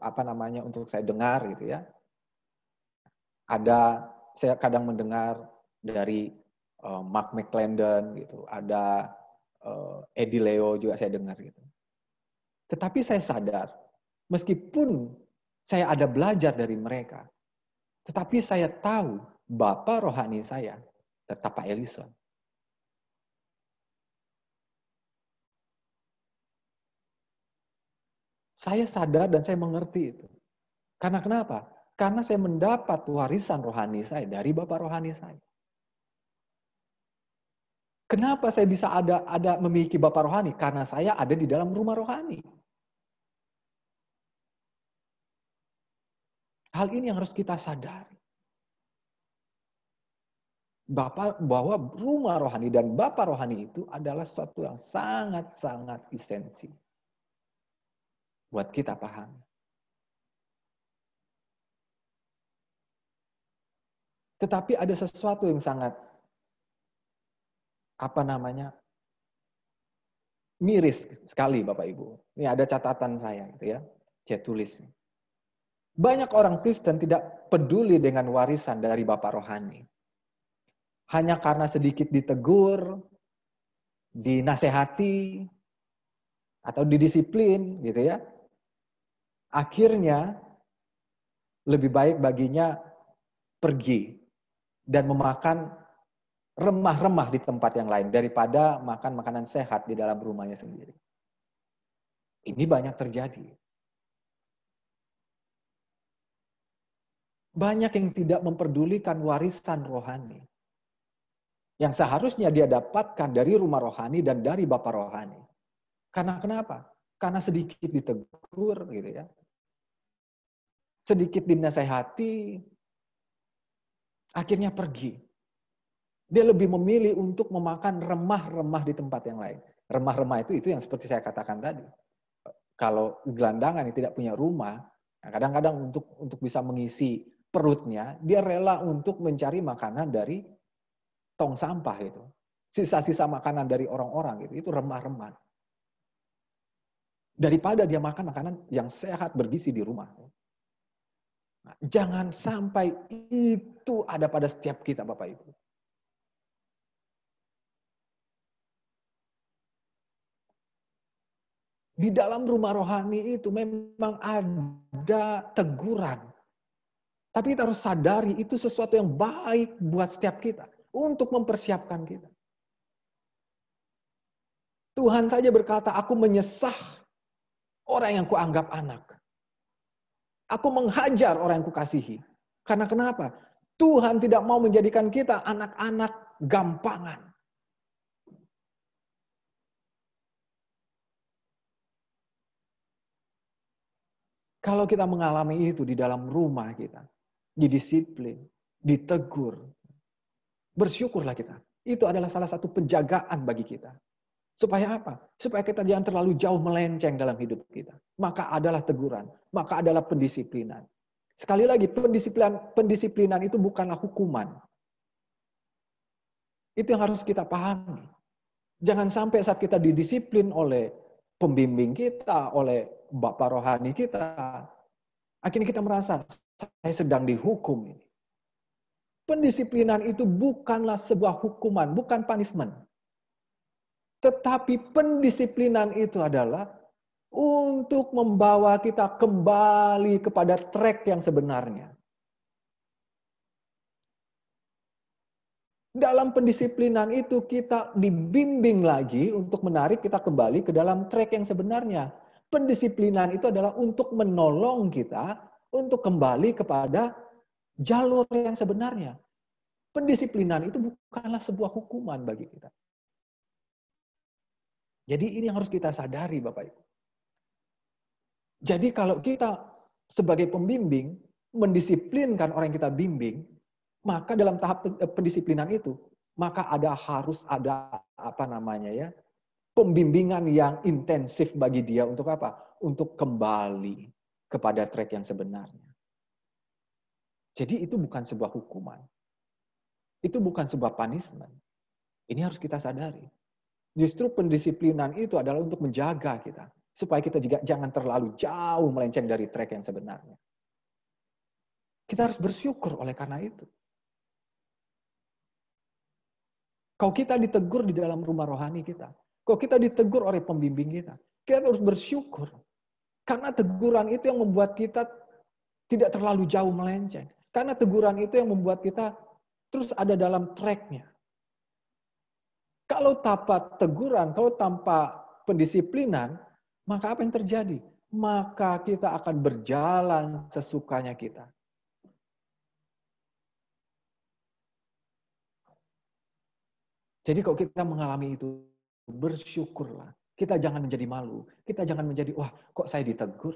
saya dengar gitu ya. Saya kadang mendengar dari Mark McClendon gitu, ada Eddie Leo juga saya dengar gitu. Tetapi saya sadar, meskipun saya ada belajar dari mereka, tetapi saya tahu Bapa rohani saya tetap Pak Ellison. Saya sadar dan saya mengerti itu. Karena kenapa? Karena saya mendapat warisan rohani saya dari Bapak rohani saya. Kenapa saya bisa ada memiliki Bapak rohani? Karena saya ada di dalam rumah rohani. Hal ini yang harus kita sadari. Bahwa rumah rohani dan Bapak rohani itu adalah sesuatu yang sangat-sangat esensi buat kita paham. Tetapi ada sesuatu yang sangat miris sekali Bapak Ibu. Ini ada catatan saya gitu ya. Saya tulis. Banyak orang Kristen tidak peduli dengan warisan dari Bapak rohani. Hanya karena sedikit ditegur, dinasehati, atau didisiplin gitu ya. Akhirnya lebih baik baginya pergi dan memakan remah-remah di tempat yang lain daripada makan makanan sehat di dalam rumahnya sendiri. Ini banyak terjadi. Banyak yang tidak memperdulikan warisan rohani. Yang seharusnya dia dapatkan dari rumah rohani dan dari Bapak rohani. Karena kenapa? Karena sedikit ditegur gitu ya. Sedikit dinasehati, akhirnya pergi. Dia lebih memilih untuk memakan remah-remah di tempat yang lain. Remah-remah itu yang seperti saya katakan tadi. Kalau gelandangan yang tidak punya rumah, kadang-kadang untuk bisa mengisi perutnya, dia rela untuk mencari makanan dari tong sampah itu. Sisa-sisa makanan dari orang-orang gitu, itu remah-remah. Daripada dia makan makanan yang sehat bergizi di rumah. Nah, jangan sampai itu ada pada setiap kita Bapak Ibu. Di dalam rumah rohani itu memang ada teguran. Tapi kita harus sadari itu sesuatu yang baik buat setiap kita. Untuk mempersiapkan kita. Tuhan saja berkata, aku menyesah orang yang kuanggap anak. Aku menghajar orang yang kukasihi. Karena kenapa? Tuhan tidak mau menjadikan kita anak-anak gampangan. Kalau kita mengalami itu di dalam rumah kita, didisiplin, ditegur, bersyukurlah kita. Itu adalah salah satu penjagaan bagi kita. Supaya apa? Supaya kita jangan terlalu jauh melenceng dalam hidup kita. Maka adalah teguran, maka adalah pendisiplinan. Sekali lagi, pendisiplinan itu bukanlah hukuman. Itu yang harus kita pahami. Jangan sampai saat kita didisiplin oleh pembimbing kita, oleh Bapak rohani kita, akhirnya kita merasa saya sedang dihukum ini. Pendisiplinan itu bukanlah sebuah hukuman, bukan punishment. Tetapi pendisiplinan itu adalah untuk membawa kita kembali kepada track yang sebenarnya. Dalam pendisiplinan itu kita dibimbing lagi untuk menarik kita kembali ke dalam track yang sebenarnya. Pendisiplinan itu adalah untuk menolong kita untuk kembali kepada jalur yang sebenarnya. Pendisiplinan itu bukanlah sebuah hukuman bagi kita. Jadi ini yang harus kita sadari Bapak Ibu. Jadi kalau kita sebagai pembimbing mendisiplinkan orang yang kita bimbing, maka dalam tahap pendisiplinan itu, maka harus ada pembimbingan yang intensif bagi dia untuk apa? Untuk kembali kepada track yang sebenarnya. Jadi itu bukan sebuah hukuman. Itu bukan sebuah punishment. Ini harus kita sadari. Justru pendisiplinan itu adalah untuk menjaga kita. Supaya kita juga jangan terlalu jauh melenceng dari track yang sebenarnya. Kita harus bersyukur oleh karena itu. Kalau kita ditegur di dalam rumah rohani kita, kalau kita ditegur oleh pembimbing kita harus bersyukur. Karena teguran itu yang membuat kita tidak terlalu jauh melenceng. Karena teguran itu yang membuat kita terus ada dalam track-nya. Kalau tanpa teguran, kalau tanpa pendisiplinan, maka apa yang terjadi? Maka kita akan berjalan sesukanya kita. Jadi kalau kita mengalami itu, bersyukurlah. Kita jangan menjadi malu. Kita jangan menjadi, wah kok saya ditegur?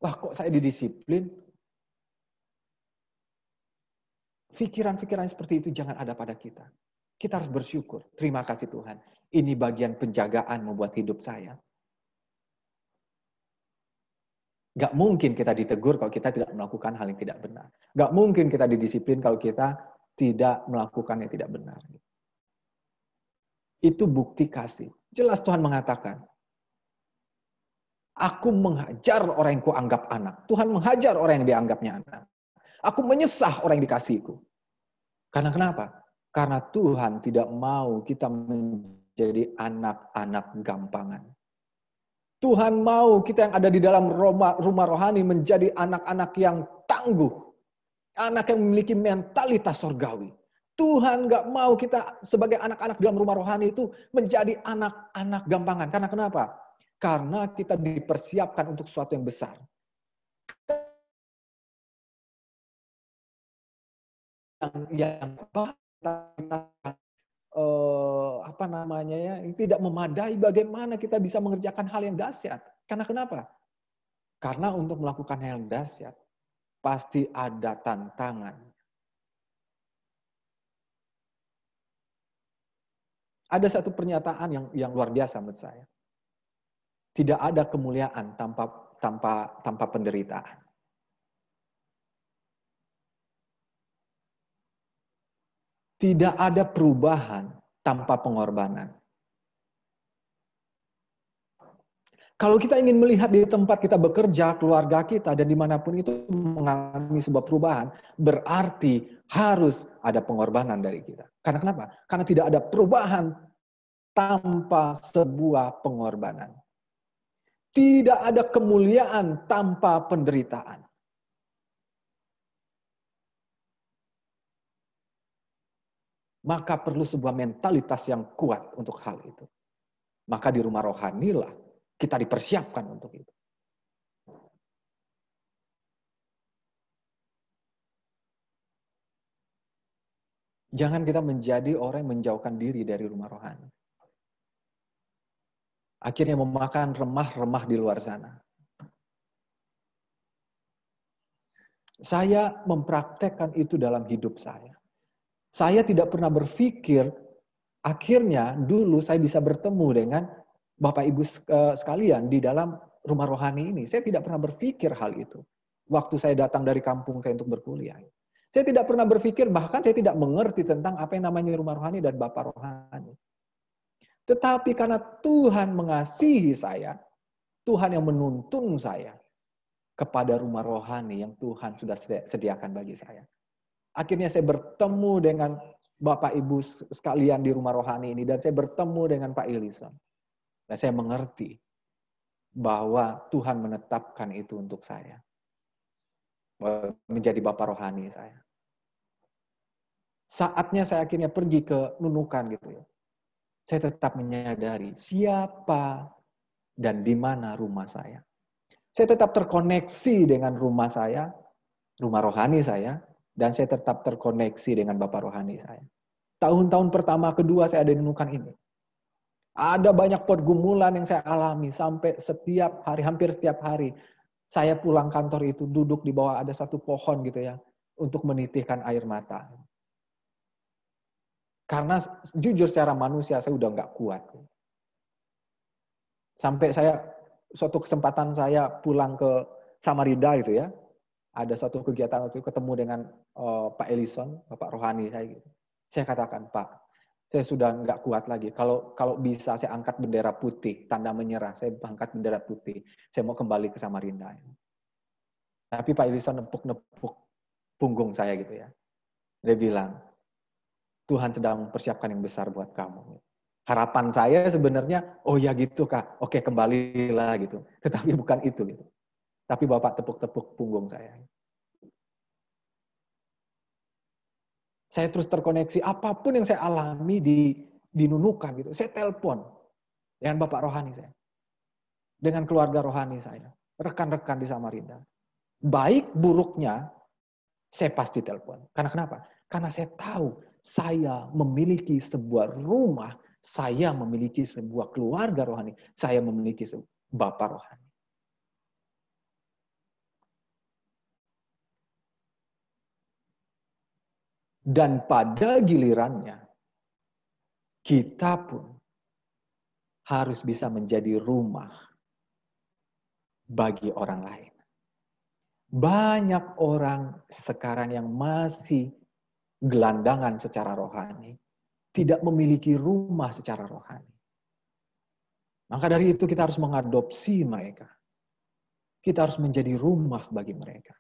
Wah kok saya didisiplin? Pikiran-pikiran seperti itu jangan ada pada kita. Kita harus bersyukur. Terima kasih Tuhan. Ini bagian penjagaan membuat hidup saya. Gak mungkin kita ditegur kalau kita tidak melakukan hal yang tidak benar. Gak mungkin kita didisiplin kalau kita tidak melakukan yang tidak benar. Itu bukti kasih. Jelas Tuhan mengatakan, aku menghajar orang yang kuanggap anak. Tuhan menghajar orang yang dianggapnya anak. Aku menyesah orang yang dikasihiku. Karena kenapa? Karena Tuhan tidak mau kita menjadi anak-anak gampangan. Tuhan mau kita yang ada di dalam rumah rohani menjadi anak-anak yang tangguh. Anak yang memiliki mentalitas surgawi. Tuhan nggak mau kita sebagai anak-anak dalam rumah rohani itu menjadi anak-anak gampangan. Karena kenapa? Karena kita dipersiapkan untuk sesuatu yang besar. Yang tidak memadai bagaimana kita bisa mengerjakan hal yang dahsyat. Karena kenapa? Karena untuk melakukan hal yang dahsyat pasti ada tantangan. Ada satu pernyataan yang luar biasa menurut saya. Tidak ada kemuliaan tanpa penderitaan. Tidak ada perubahan tanpa pengorbanan. Kalau kita ingin melihat di tempat kita bekerja, keluarga kita, dan dimanapun itu mengalami sebuah perubahan, berarti harus ada pengorbanan dari kita. Karena kenapa? Karena tidak ada perubahan tanpa sebuah pengorbanan. Tidak ada kemuliaan tanpa penderitaan. Maka perlu sebuah mentalitas yang kuat untuk hal itu. Maka di rumah rohanilah kita dipersiapkan untuk itu. Jangan kita menjadi orang yang menjauhkan diri dari rumah rohani. Akhirnya memakan remah-remah di luar sana. Saya mempraktekkan itu dalam hidup saya. Saya tidak pernah berpikir, akhirnya dulu saya bisa bertemu dengan Bapak Ibu sekalian di dalam rumah rohani ini. Saya tidak pernah berpikir hal itu. Waktu saya datang dari kampung saya untuk berkuliah. Saya tidak pernah berpikir, bahkan saya tidak mengerti tentang apa yang namanya rumah rohani dan Bapak rohani. Tetapi karena Tuhan mengasihi saya, Tuhan yang menuntun saya kepada rumah rohani yang Tuhan sudah sediakan bagi saya. Akhirnya saya bertemu dengan Bapak Ibu sekalian di rumah rohani ini, dan saya bertemu dengan Pak Ilison. Dan saya mengerti bahwa Tuhan menetapkan itu untuk saya. Menjadi Bapak rohani saya. Saatnya saya akhirnya pergi ke Nunukan gitu ya. Saya tetap menyadari siapa dan di mana rumah saya. Saya tetap terkoneksi dengan rumah saya, rumah rohani saya, dan saya tetap terkoneksi dengan Bapak rohani saya. Tahun-tahun pertama, kedua saya ada di Nunukan ini. Ada banyak pergumulan yang saya alami sampai setiap hari, hampir setiap hari. Saya pulang kantor itu duduk di bawah ada satu pohon gitu ya, untuk menitihkan air mata. Karena jujur secara manusia saya udah nggak kuat. Sampai suatu kesempatan saya pulang ke Samarinda gitu ya, ada suatu kegiatan waktu itu ketemu dengan Pak Elison, Bapak rohani saya gitu. Saya katakan, Pak, Saya sudah nggak kuat lagi. Kalau bisa saya angkat bendera putih, tanda menyerah. Saya angkat bendera putih. Saya mau kembali ke Samarinda. Tapi Pak Ilisan nepuk-nepuk punggung saya gitu ya. Dia bilang, Tuhan sedang mempersiapkan yang besar buat kamu. Harapan saya sebenarnya, oh ya gitu Kak, oke kembalilah gitu. Tetapi bukan itu gitu. Tapi Bapak tepuk-tepuk punggung saya. Saya terus terkoneksi, apapun yang saya alami di Nunukan gitu, saya telepon dengan Bapak rohani saya. Dengan keluarga rohani saya, rekan-rekan di Samarinda. Baik buruknya, saya pasti telepon. Karena kenapa? Karena saya tahu saya memiliki sebuah rumah, saya memiliki sebuah keluarga rohani, saya memiliki Bapak rohani. Dan pada gilirannya, kita pun harus bisa menjadi rumah bagi orang lain. Banyak orang sekarang yang masih gelandangan secara rohani, tidak memiliki rumah secara rohani. Maka dari itu kita harus mengadopsi mereka. Kita harus menjadi rumah bagi mereka.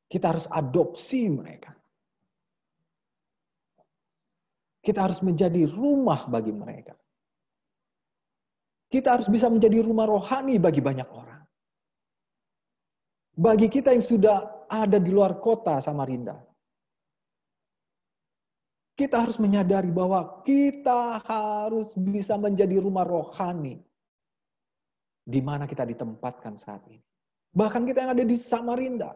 Kita harus adopsi mereka. Kita harus menjadi rumah bagi mereka. Kita harus bisa menjadi rumah rohani bagi banyak orang. Bagi kita yang sudah ada di luar kota Samarinda, kita harus menyadari bahwa kita harus bisa menjadi rumah rohani di mana kita ditempatkan saat ini. Bahkan kita yang ada di Samarinda,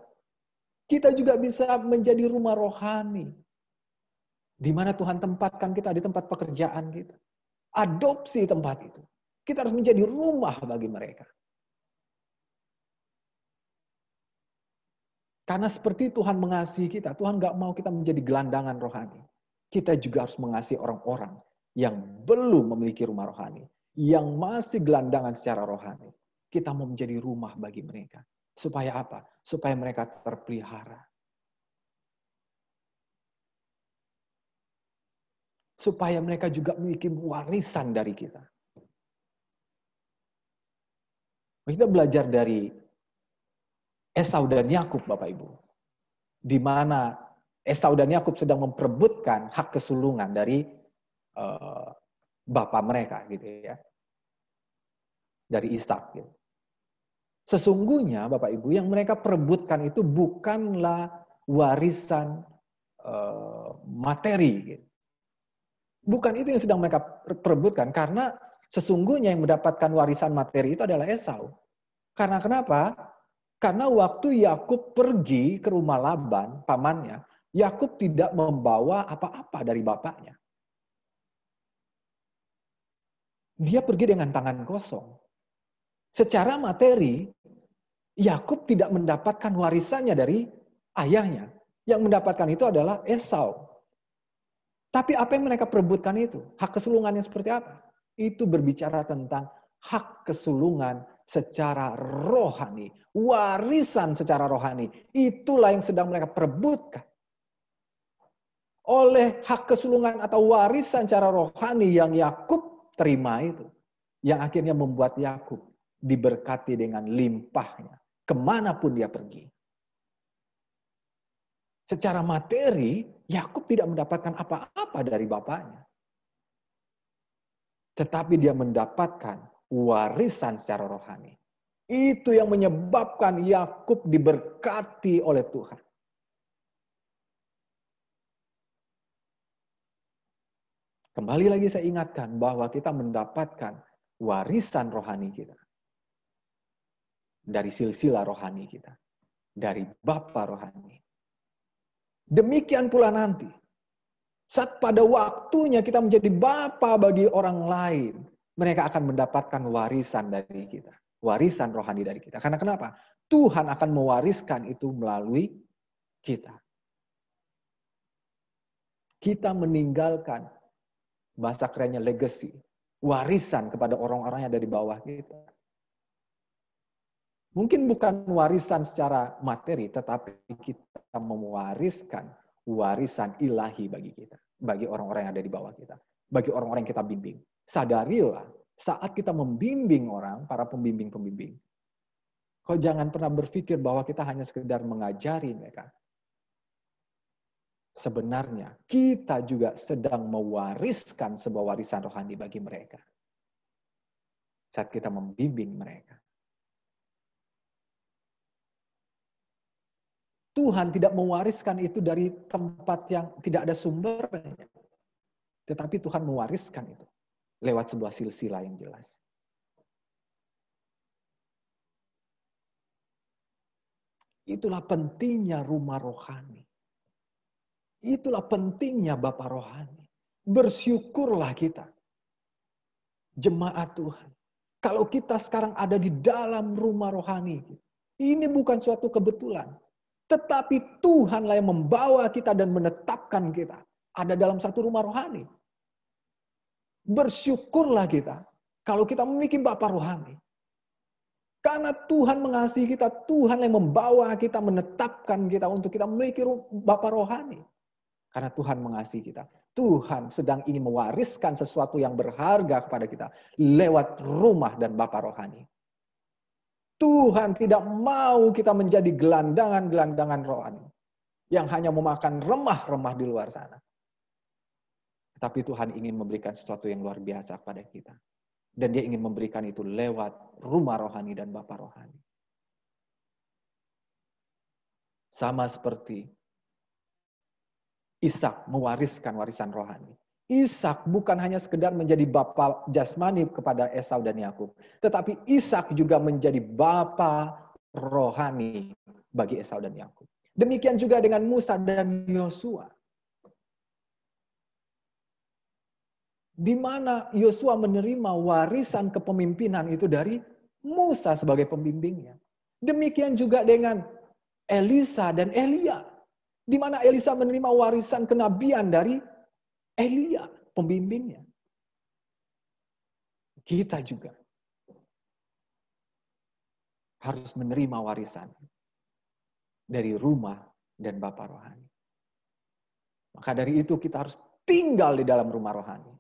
kita juga bisa menjadi rumah rohani di mana Tuhan tempatkan kita, di tempat pekerjaan kita. Adopsi tempat itu. Kita harus menjadi rumah bagi mereka. Karena seperti Tuhan mengasihi kita, Tuhan nggak mau kita menjadi gelandangan rohani. Kita juga harus mengasihi orang-orang yang belum memiliki rumah rohani, yang masih gelandangan secara rohani. Kita mau menjadi rumah bagi mereka. Supaya apa? Supaya mereka terpelihara. Supaya mereka juga memiliki warisan dari kita. Kita belajar dari Esau dan Yakub, Bapak Ibu. Di mana Esau dan Yakub sedang memperebutkan hak kesulungan dari bapak mereka gitu ya. Dari Ishak gitu. Sesungguhnya Bapak Ibu yang mereka perebutkan itu bukanlah warisan materi gitu. Bukan itu yang sedang mereka perebutkan karena sesungguhnya yang mendapatkan warisan materi itu adalah Esau. Karena kenapa? Karena waktu Yakub pergi ke rumah Laban, pamannya, Yakub tidak membawa apa-apa dari bapaknya. Dia pergi dengan tangan kosong. Secara materi, Yakub tidak mendapatkan warisannya dari ayahnya. Yang mendapatkan itu adalah Esau. Tapi apa yang mereka perebutkan itu? Hak kesulungannya seperti apa? Itu berbicara tentang hak kesulungan secara rohani. Warisan secara rohani. Itulah yang sedang mereka perebutkan. Oleh hak kesulungan atau warisan secara rohani yang Yakub terima itu. Yang akhirnya membuat Yakub diberkati dengan limpahnya. Kemanapun dia pergi. Secara materi, Yakub tidak mendapatkan apa-apa dari bapaknya. Tetapi dia mendapatkan warisan secara rohani. Itu yang menyebabkan Yakub diberkati oleh Tuhan. Kembali lagi saya ingatkan bahwa kita mendapatkan warisan rohani kita. Dari silsilah rohani kita. Dari Bapa rohani. Demikian pula nanti. Saat pada waktunya kita menjadi bapa bagi orang lain. Mereka akan mendapatkan warisan dari kita. Warisan rohani dari kita. Karena kenapa? Tuhan akan mewariskan itu melalui kita. Kita meninggalkan, bahasa kerennya legacy. Warisan kepada orang-orang yang ada di bawah kita. Mungkin bukan warisan secara materi, tetapi kita mewariskan warisan ilahi bagi kita, bagi orang-orang yang ada di bawah kita, bagi orang-orang yang kita bimbing. Sadarilah, saat kita membimbing orang, para pembimbing-pembimbing, kau jangan pernah berpikir bahwa kita hanya sekedar mengajari mereka. Sebenarnya, kita juga sedang mewariskan sebuah warisan rohani bagi mereka. Saat kita membimbing mereka. Tuhan tidak mewariskan itu dari tempat yang tidak ada sumbernya. Tetapi Tuhan mewariskan itu lewat sebuah silsilah yang jelas. Itulah pentingnya rumah rohani. Itulah pentingnya Bapa rohani. Bersyukurlah kita. Jemaat Tuhan. Kalau kita sekarang ada di dalam rumah rohani. Ini bukan suatu kebetulan. Tetapi Tuhanlah yang membawa kita dan menetapkan kita ada dalam satu rumah rohani. Bersyukurlah kita kalau kita memiliki Bapa rohani. Karena Tuhan mengasihi kita, Tuhan yang membawa kita, menetapkan kita untuk kita memiliki Bapa rohani. Karena Tuhan mengasihi kita. Tuhan sedang ingin mewariskan sesuatu yang berharga kepada kita lewat rumah dan Bapa rohani. Tuhan tidak mau kita menjadi gelandangan-gelandangan rohani yang hanya memakan remah-remah di luar sana. Tapi Tuhan ingin memberikan sesuatu yang luar biasa kepada kita. Dan dia ingin memberikan itu lewat rumah rohani dan Bapa rohani. Sama seperti Ishak mewariskan warisan rohani. Ishak bukan hanya sekedar menjadi bapa jasmani kepada Esau dan Yakub, tetapi Ishak juga menjadi bapa rohani bagi Esau dan Yakub. Demikian juga dengan Musa dan Yosua. Di mana Yosua menerima warisan kepemimpinan itu dari Musa sebagai pembimbingnya. Demikian juga dengan Elisa dan Elia. Di mana Elisa menerima warisan kenabian dari Elia, pembimbingnya. Kita juga harus menerima warisan dari rumah dan Bapa rohani. Maka dari itu kita harus tinggal di dalam rumah rohani.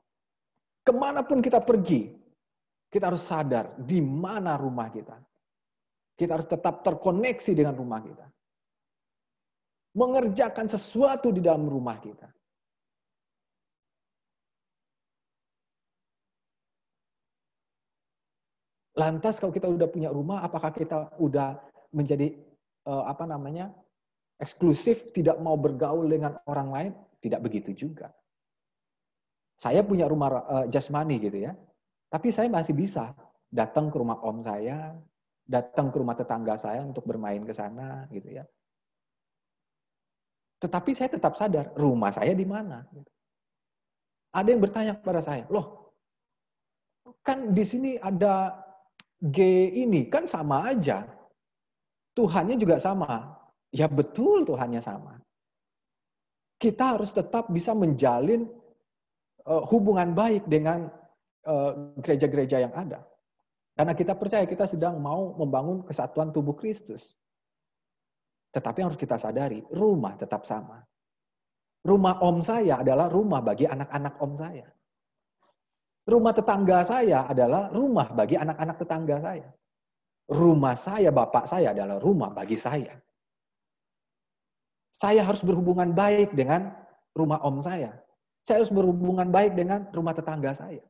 Kemanapun kita pergi, kita harus sadar di mana rumah kita. Kita harus tetap terkoneksi dengan rumah kita. Mengerjakan sesuatu di dalam rumah kita. Lantas kalau kita udah punya rumah, apakah kita udah menjadi eksklusif, tidak mau bergaul dengan orang lain? Tidak begitu juga. Saya punya rumah jasmani gitu ya, tapi saya masih bisa datang ke rumah om saya, datang ke rumah tetangga saya untuk bermain ke sana gitu ya. Tetapi saya tetap sadar rumah saya di mana. Ada yang bertanya kepada saya, loh, kan di sini ada G ini, kan sama aja. Tuhannya juga sama. Ya betul Tuhannya sama. Kita harus tetap bisa menjalin hubungan baik dengan gereja-gereja yang ada. Karena kita percaya kita sedang mau membangun kesatuan tubuh Kristus. Tetapi harus kita sadari, rumah tetap sama. Rumah om saya adalah rumah bagi anak-anak om saya. Rumah tetangga saya adalah rumah bagi anak-anak tetangga saya. Rumah saya, bapak saya adalah rumah bagi saya. Saya harus berhubungan baik dengan rumah om saya. Saya harus berhubungan baik dengan rumah tetangga saya.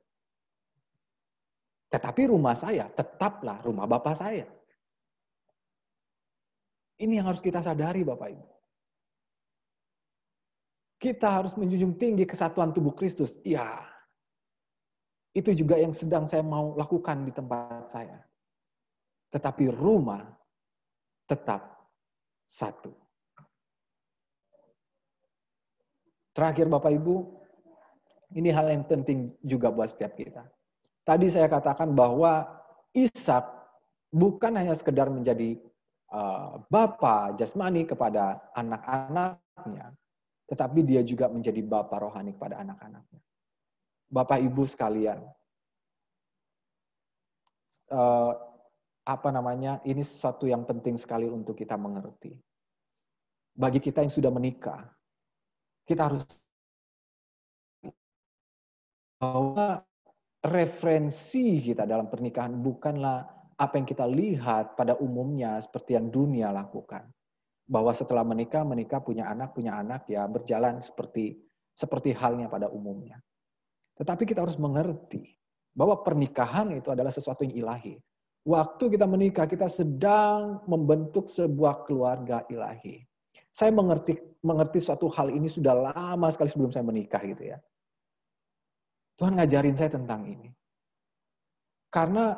Tetapi rumah saya tetaplah rumah bapak saya. Ini yang harus kita sadari Bapak Ibu. Kita harus menjunjung tinggi kesatuan tubuh Kristus. Ya, itu juga yang sedang saya mau lakukan di tempat saya. Tetapi rumah tetap satu. Terakhir Bapak Ibu, ini hal yang penting juga buat setiap kita. Tadi saya katakan bahwa Ishak bukan hanya sekedar menjadi bapa jasmani kepada anak-anaknya, tetapi dia juga menjadi bapa rohani kepada anak-anaknya. Bapak Ibu sekalian, ini sesuatu yang penting sekali untuk kita mengerti. Bagi kita yang sudah menikah, kita harus bahwa referensi kita dalam pernikahan bukanlah apa yang kita lihat pada umumnya seperti yang dunia lakukan. Bahwa setelah menikah punya anak ya berjalan seperti halnya pada umumnya. Tetapi kita harus mengerti bahwa pernikahan itu adalah sesuatu yang ilahi. Waktu kita menikah, kita sedang membentuk sebuah keluarga ilahi. Saya mengerti suatu hal ini sudah lama sekali sebelum saya menikah gitu ya. Tuhan ngajarin saya tentang ini. Karena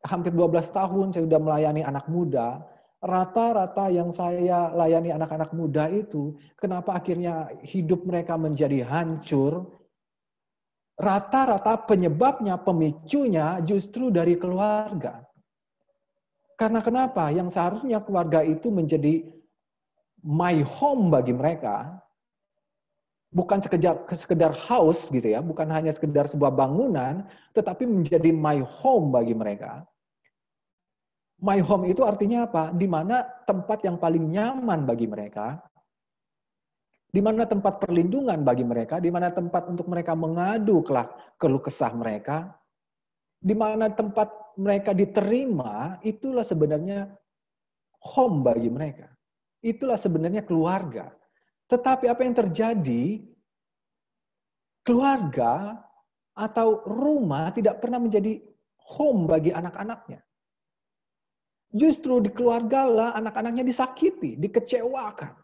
hampir 12 tahun saya sudah melayani anak muda. Rata-rata yang saya layani anak-anak muda itu, kenapa akhirnya hidup mereka menjadi hancur? Rata-rata penyebabnya, pemicunya justru dari keluarga. Karena kenapa? Yang seharusnya keluarga itu menjadi my home bagi mereka, bukan sekedar house gitu ya, bukan hanya sekedar sebuah bangunan, tetapi menjadi my home bagi mereka. My home itu artinya apa? Di mana tempat yang paling nyaman bagi mereka, di mana tempat perlindungan bagi mereka, di mana tempat untuk mereka mengadu keluh kesah mereka, di mana tempat mereka diterima, itulah sebenarnya home bagi mereka. Itulah sebenarnya keluarga. Tetapi apa yang terjadi, keluarga atau rumah tidak pernah menjadi home bagi anak-anaknya. Justru di keluarga lah anak-anaknya disakiti, dikecewakan.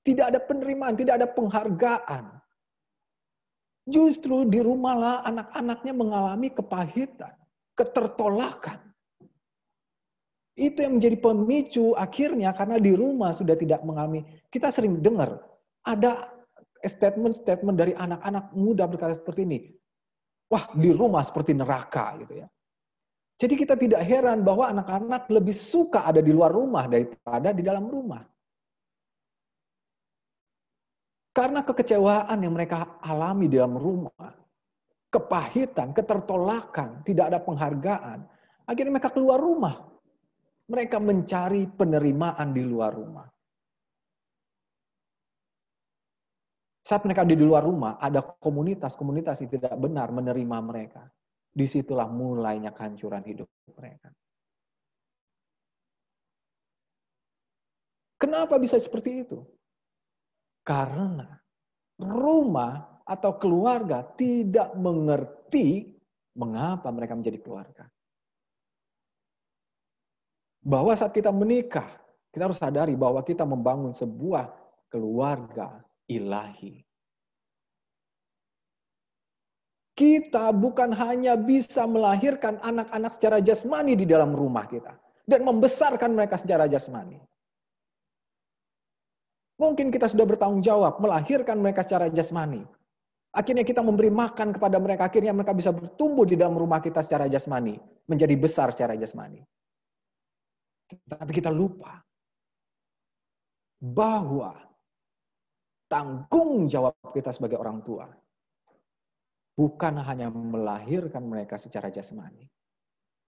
Tidak ada penerimaan, tidak ada penghargaan. Justru di rumah lah anak-anaknya mengalami kepahitan, ketertolakan. Itu yang menjadi pemicu akhirnya karena di rumah sudah tidak mengalami. Kita sering dengar ada statement-statement dari anak-anak muda berkata seperti ini. Wah, di rumah seperti neraka gitu ya. Jadi kita tidak heran bahwa anak-anak lebih suka ada di luar rumah daripada di dalam rumah. Karena kekecewaan yang mereka alami di dalam rumah, kepahitan, ketertolakan, tidak ada penghargaan, akhirnya mereka keluar rumah. Mereka mencari penerimaan di luar rumah. Saat mereka di luar rumah, ada komunitas-komunitas yang tidak benar menerima mereka. Disitulah mulainya kehancuran hidup mereka. Kenapa bisa seperti itu? Karena rumah atau keluarga tidak mengerti mengapa mereka menjadi keluarga. Bahwa saat kita menikah, kita harus sadari bahwa kita membangun sebuah keluarga ilahi. Kita bukan hanya bisa melahirkan anak-anak secara jasmani di dalam rumah kita dan membesarkan mereka secara jasmani. Mungkin kita sudah bertanggung jawab melahirkan mereka secara jasmani. Akhirnya kita memberi makan kepada mereka, akhirnya mereka bisa bertumbuh di dalam rumah kita secara jasmani, menjadi besar secara jasmani. Tapi kita lupa bahwa tanggung jawab kita sebagai orang tua bukan hanya melahirkan mereka secara jasmani,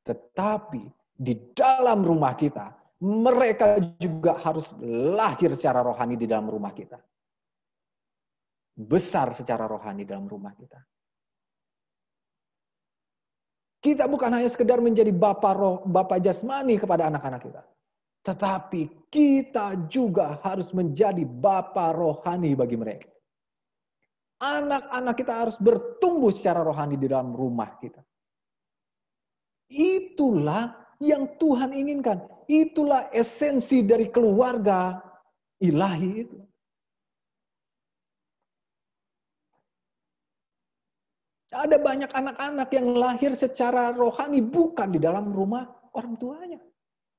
tetapi di dalam rumah kita mereka juga harus lahir secara rohani di dalam rumah kita. Besar secara rohani dalam rumah kita. Kita bukan hanya sekedar menjadi bapak jasmani kepada anak-anak kita. Tetapi kita juga harus menjadi bapak rohani bagi mereka. Anak-anak kita harus bertumbuh secara rohani di dalam rumah kita. Itulah yang Tuhan inginkan. Itulah esensi dari keluarga ilahi itu. Ada banyak anak-anak yang lahir secara rohani bukan di dalam rumah orang tuanya.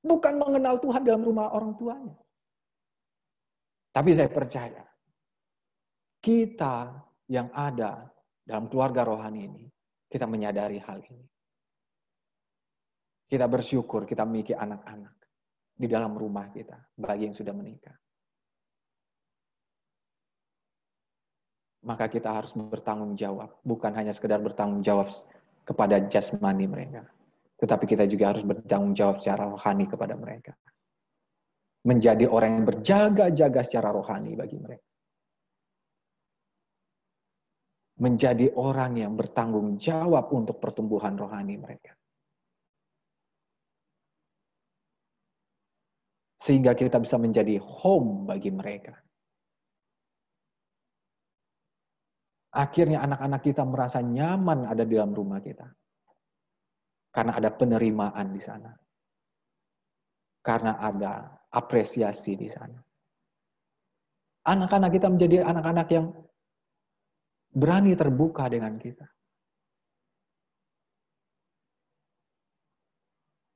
Bukan mengenal Tuhan dalam rumah orang tuanya. Tapi saya percaya, kita yang ada dalam keluarga rohani ini, kita menyadari hal ini. Kita bersyukur kita memiliki anak-anak di dalam rumah kita, bagi yang sudah menikah. Maka kita harus bertanggung jawab, bukan hanya sekedar bertanggung jawab kepada jasmani mereka. Tetapi kita juga harus bertanggung jawab secara rohani kepada mereka. Menjadi orang yang berjaga-jaga secara rohani bagi mereka. Menjadi orang yang bertanggung jawab untuk pertumbuhan rohani mereka. Sehingga kita bisa menjadi home bagi mereka. Akhirnya anak-anak kita merasa nyaman ada di dalam rumah kita. Karena ada penerimaan di sana. Karena ada apresiasi di sana. Anak-anak kita menjadi anak-anak yang berani terbuka dengan kita.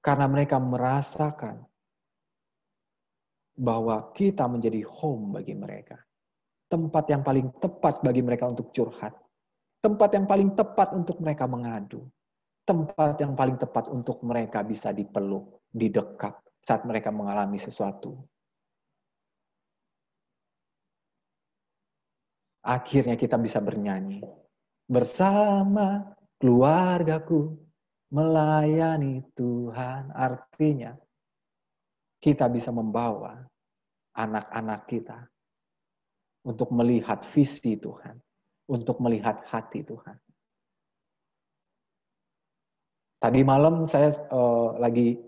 Karena mereka merasakan bahwa kita menjadi home bagi mereka. Tempat yang paling tepat bagi mereka untuk curhat. Tempat yang paling tepat untuk mereka mengadu. Tempat yang paling tepat untuk mereka bisa dipeluk, didekap saat mereka mengalami sesuatu. Akhirnya kita bisa bernyanyi. Bersama keluargaku melayani Tuhan. Artinya kita bisa membawa anak-anak kita untuk melihat visi Tuhan, untuk melihat hati Tuhan. Tadi malam saya lagi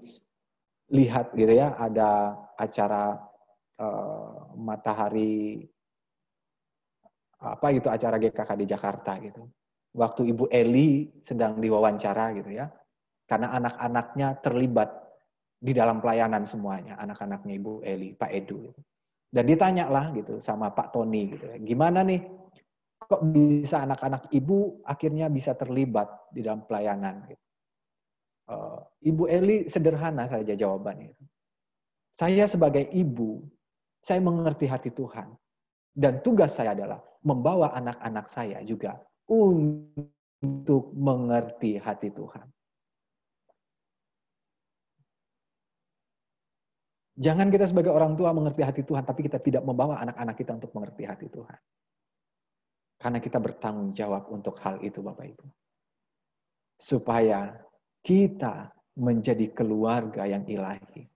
lihat gitu ya, ada acara matahari, apa itu acara GKK di Jakarta gitu. Waktu Ibu Eli sedang diwawancara gitu ya, karena anak-anaknya terlibat di dalam pelayanan semuanya, anak-anaknya Ibu Eli, Pak Edu. Gitu. Dan ditanyalah gitu sama Pak Tony gitu ya, gimana nih kok bisa anak-anak Ibu akhirnya bisa terlibat di dalam pelayanan gitu. Ibu Eli sederhana saja jawabannya. Saya sebagai ibu, saya mengerti hati Tuhan. Dan tugas saya adalah membawa anak-anak saya juga untuk mengerti hati Tuhan. Jangan kita sebagai orang tua mengerti hati Tuhan, tapi kita tidak membawa anak-anak kita untuk mengerti hati Tuhan. Karena kita bertanggung jawab untuk hal itu, Bapak Ibu. Supaya kita menjadi keluarga yang ilahi.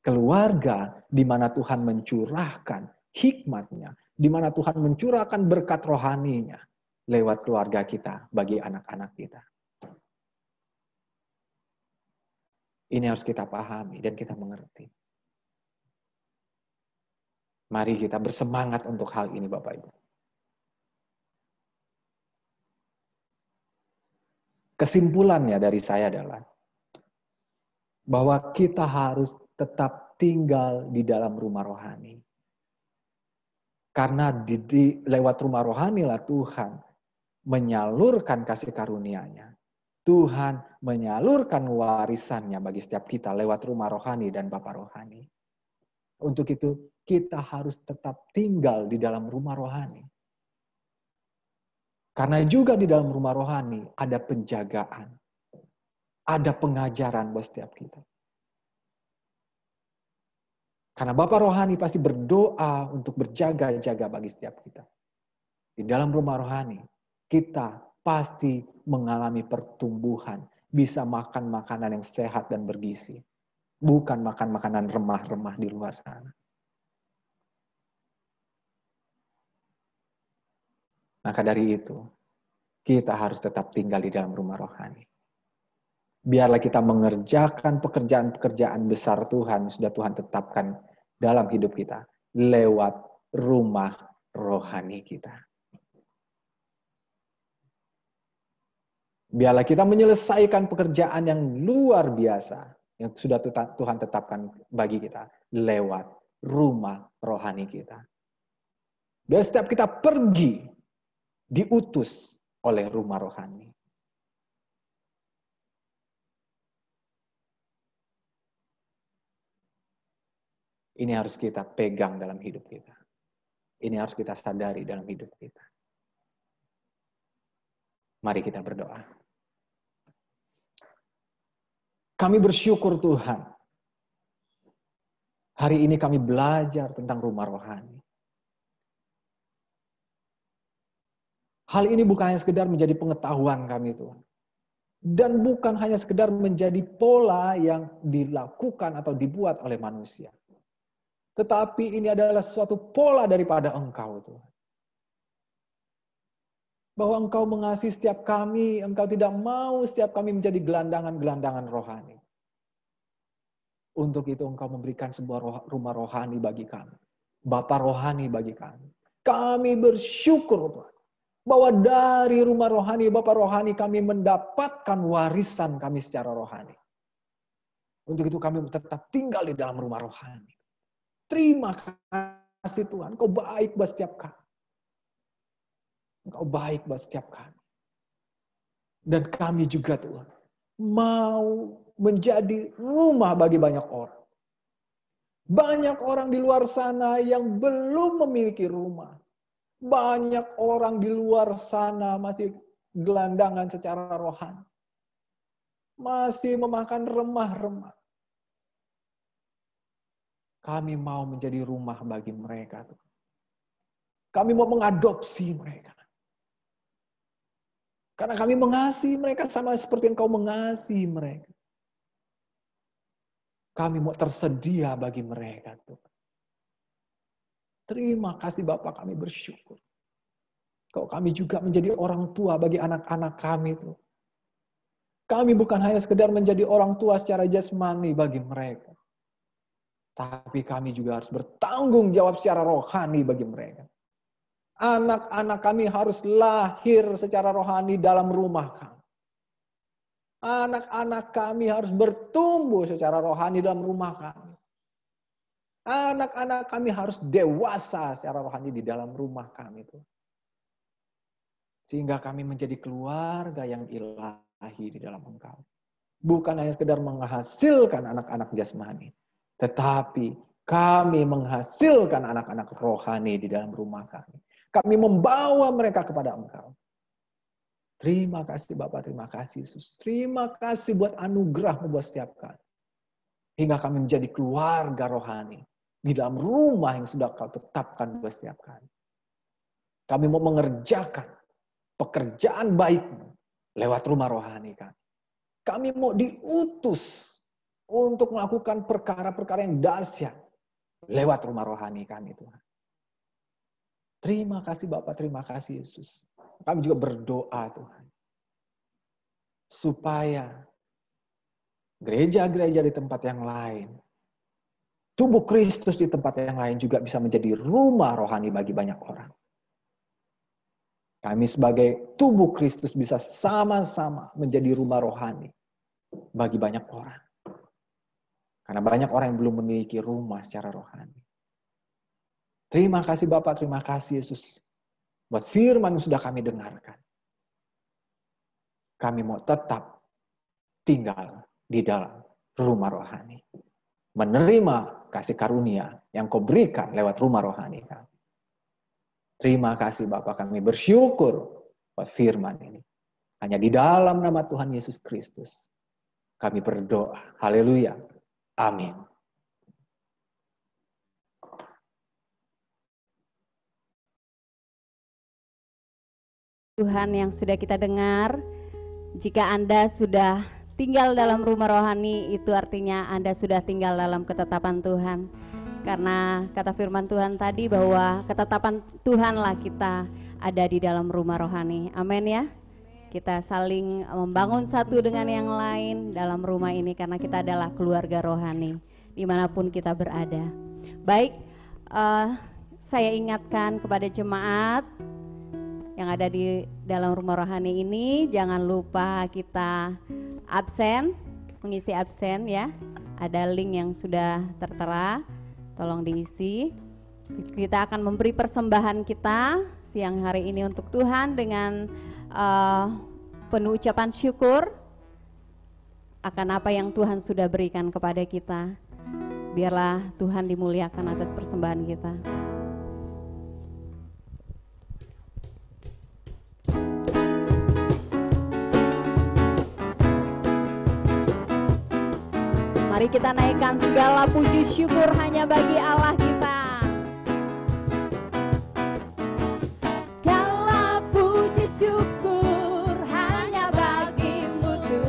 Keluarga di mana Tuhan mencurahkan hikmat-Nya, di mana Tuhan mencurahkan berkat rohani-Nya lewat keluarga kita bagi anak-anak kita. Ini harus kita pahami dan kita mengerti. Mari kita bersemangat untuk hal ini, Bapak Ibu. Kesimpulannya dari saya adalah bahwa kita harus tetap tinggal di dalam rumah rohani. Karena lewat rumah rohani lah Tuhan menyalurkan kasih karunia-Nya. Tuhan menyalurkan warisannya bagi setiap kita lewat rumah rohani dan Bapa rohani. Untuk itu kita harus tetap tinggal di dalam rumah rohani. Karena juga di dalam rumah rohani ada penjagaan. Ada pengajaran buat setiap kita. Karena Bapa rohani pasti berdoa untuk berjaga-jaga bagi setiap kita. Di dalam rumah rohani, kita pasti mengalami pertumbuhan. Bisa makan makanan yang sehat dan bergizi. Bukan makan makanan remah-remah di luar sana. Maka dari itu, kita harus tetap tinggal di dalam rumah rohani. Biarlah kita mengerjakan pekerjaan-pekerjaan besar Tuhan, sudah Tuhan tetapkan dalam hidup kita, lewat rumah rohani kita. Biarlah kita menyelesaikan pekerjaan yang luar biasa, yang sudah Tuhan tetapkan bagi kita, lewat rumah rohani kita. Biar setiap kita pergi, diutus oleh rumah rohani. Ini harus kita pegang dalam hidup kita. Ini harus kita sadari dalam hidup kita. Mari kita berdoa. Kami bersyukur Tuhan. Hari ini kami belajar tentang rumah rohani. Hal ini bukan hanya sekedar menjadi pengetahuan kami Tuhan. Dan bukan hanya sekedar menjadi pola yang dilakukan atau dibuat oleh manusia. Tetapi ini adalah suatu pola daripada Engkau, Tuhan. Bahwa Engkau mengasihi setiap kami, Engkau tidak mau setiap kami menjadi gelandangan-gelandangan rohani. Untuk itu Engkau memberikan sebuah rumah rohani bagi kami. Bapa rohani bagi kami. Kami bersyukur, Tuhan. Bahwa dari rumah rohani, Bapa rohani kami mendapatkan warisan kami secara rohani. Untuk itu kami tetap tinggal di dalam rumah rohani. Terima kasih Tuhan, Engkau baik buat setiap kami. Engkau baik buat setiap kami. Dan kami juga Tuhan, mau menjadi rumah bagi banyak orang. Banyak orang di luar sana yang belum memiliki rumah. Banyak orang di luar sana masih gelandangan secara rohani. Masih memakan remah-remah. Kami mau menjadi rumah bagi mereka. Kami mau mengadopsi mereka. Karena kami mengasihi mereka sama seperti Engkau mengasihi mereka. Kami mau tersedia bagi mereka. Terima kasih Bapak, kami bersyukur. Kau kami juga menjadi orang tua bagi anak-anak kami. Kami bukan hanya sekedar menjadi orang tua secara jasmani bagi mereka. Tapi kami juga harus bertanggung jawab secara rohani bagi mereka. Anak-anak kami harus lahir secara rohani dalam rumah kami. Anak-anak kami harus bertumbuh secara rohani dalam rumah kami. Anak-anak kami harus dewasa secara rohani di dalam rumah kami. Sehingga kami menjadi keluarga yang ilahi di dalam Engkau. Bukan hanya sekedar menghasilkan anak-anak jasmani. Tetapi kami menghasilkan anak-anak rohani di dalam rumah kami. Kami membawa mereka kepada Engkau. Terima kasih Bapak, terima kasih Yesus. Terima kasih buat anugerah-Mu buat setiap kami. Hingga kami menjadi keluarga rohani. Di dalam rumah yang sudah Kau tetapkan buat setiap kami. Kami mau mengerjakan pekerjaan baik-Mu lewat rumah rohani kami. Kami mau diutus untuk melakukan perkara-perkara yang dahsyat lewat rumah rohani kami Tuhan. Terima kasih Bapak, terima kasih Yesus. Kami juga berdoa Tuhan. Supaya gereja-gereja di tempat yang lain, tubuh Kristus di tempat yang lain juga bisa menjadi rumah rohani bagi banyak orang. Kami sebagai tubuh Kristus bisa sama-sama menjadi rumah rohani bagi banyak orang. Karena banyak orang yang belum memiliki rumah secara rohani. Terima kasih Bapak, terima kasih Yesus. Buat firman yang sudah kami dengarkan. Kami mau tetap tinggal di dalam rumah rohani. Menerima kasih karunia yang Kau berikan lewat rumah rohani kami. Terima kasih Bapak, kami bersyukur buat firman ini. Hanya di dalam nama Tuhan Yesus Kristus. Kami berdoa. Haleluya. Amin. Tuhan yang sudah kita dengar, jika Anda sudah tinggal dalam rumah rohani, itu artinya Anda sudah tinggal dalam ketetapan Tuhan. Karena kata firman Tuhan tadi bahwa ketetapan Tuhanlah kita ada di dalam rumah rohani. Amin ya. Kita saling membangun satu dengan yang lain dalam rumah ini karena kita adalah keluarga rohani dimanapun kita berada. Baik, saya ingatkan kepada jemaat yang ada di dalam rumah rohani ini, jangan lupa kita absen, mengisi absen ya. Ada link yang sudah tertera, tolong diisi. Kita akan memberi persembahan kita siang hari ini untuk Tuhan dengan penuh ucapan syukur akan apa yang Tuhan sudah berikan kepada kita. Biarlah Tuhan dimuliakan atas persembahan kita. Mari kita naikkan segala puji syukur hanya bagi Allah kita. Segala puji syukur hanya bagi-Mu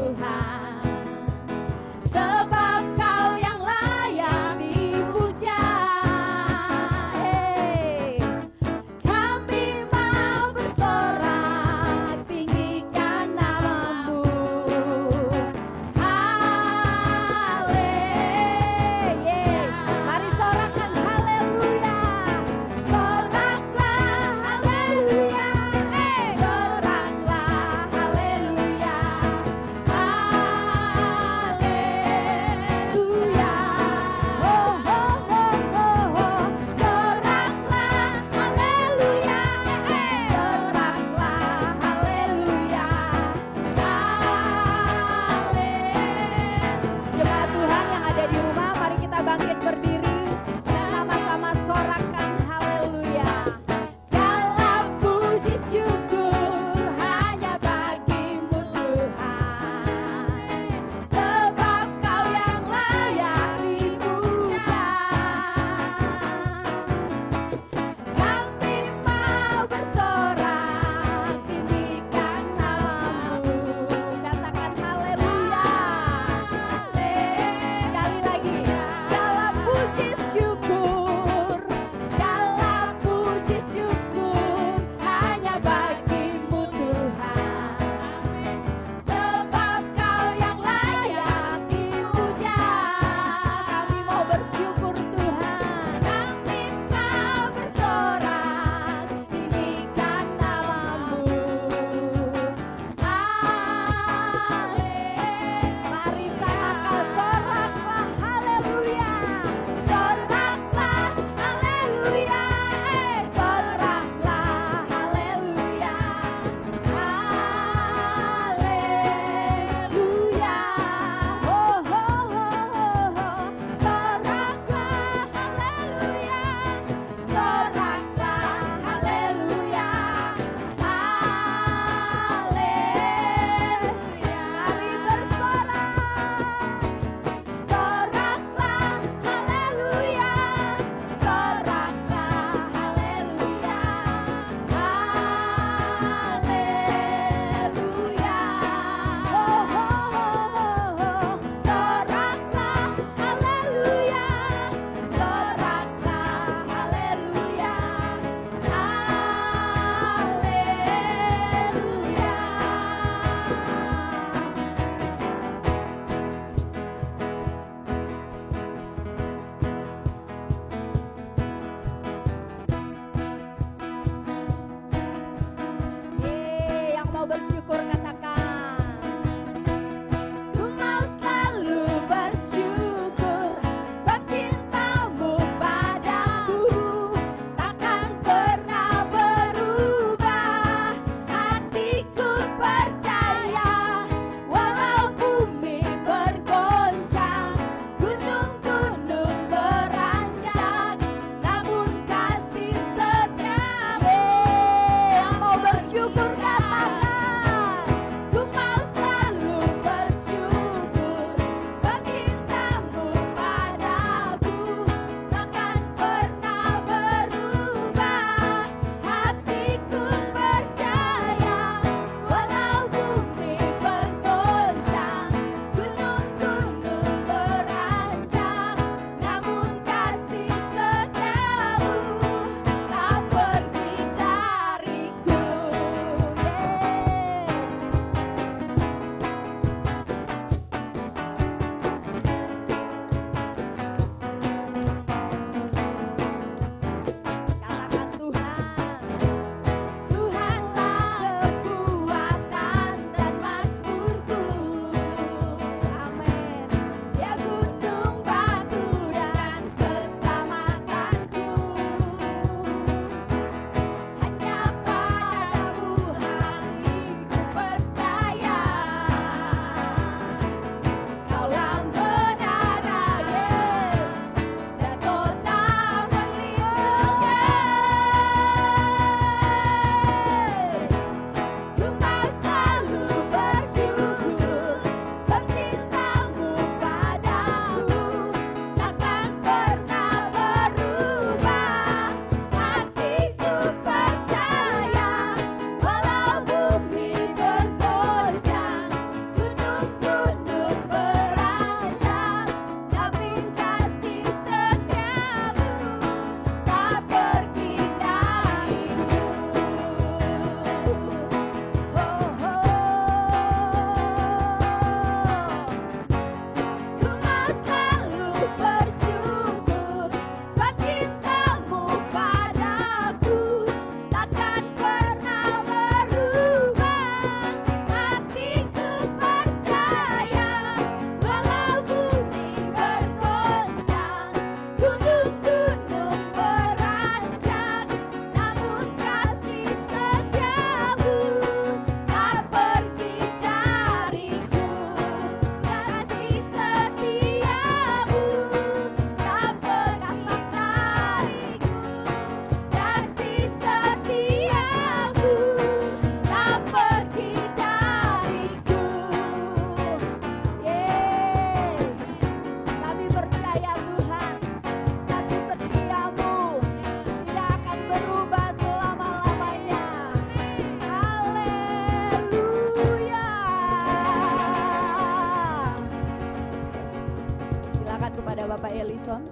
Bapak Ellison.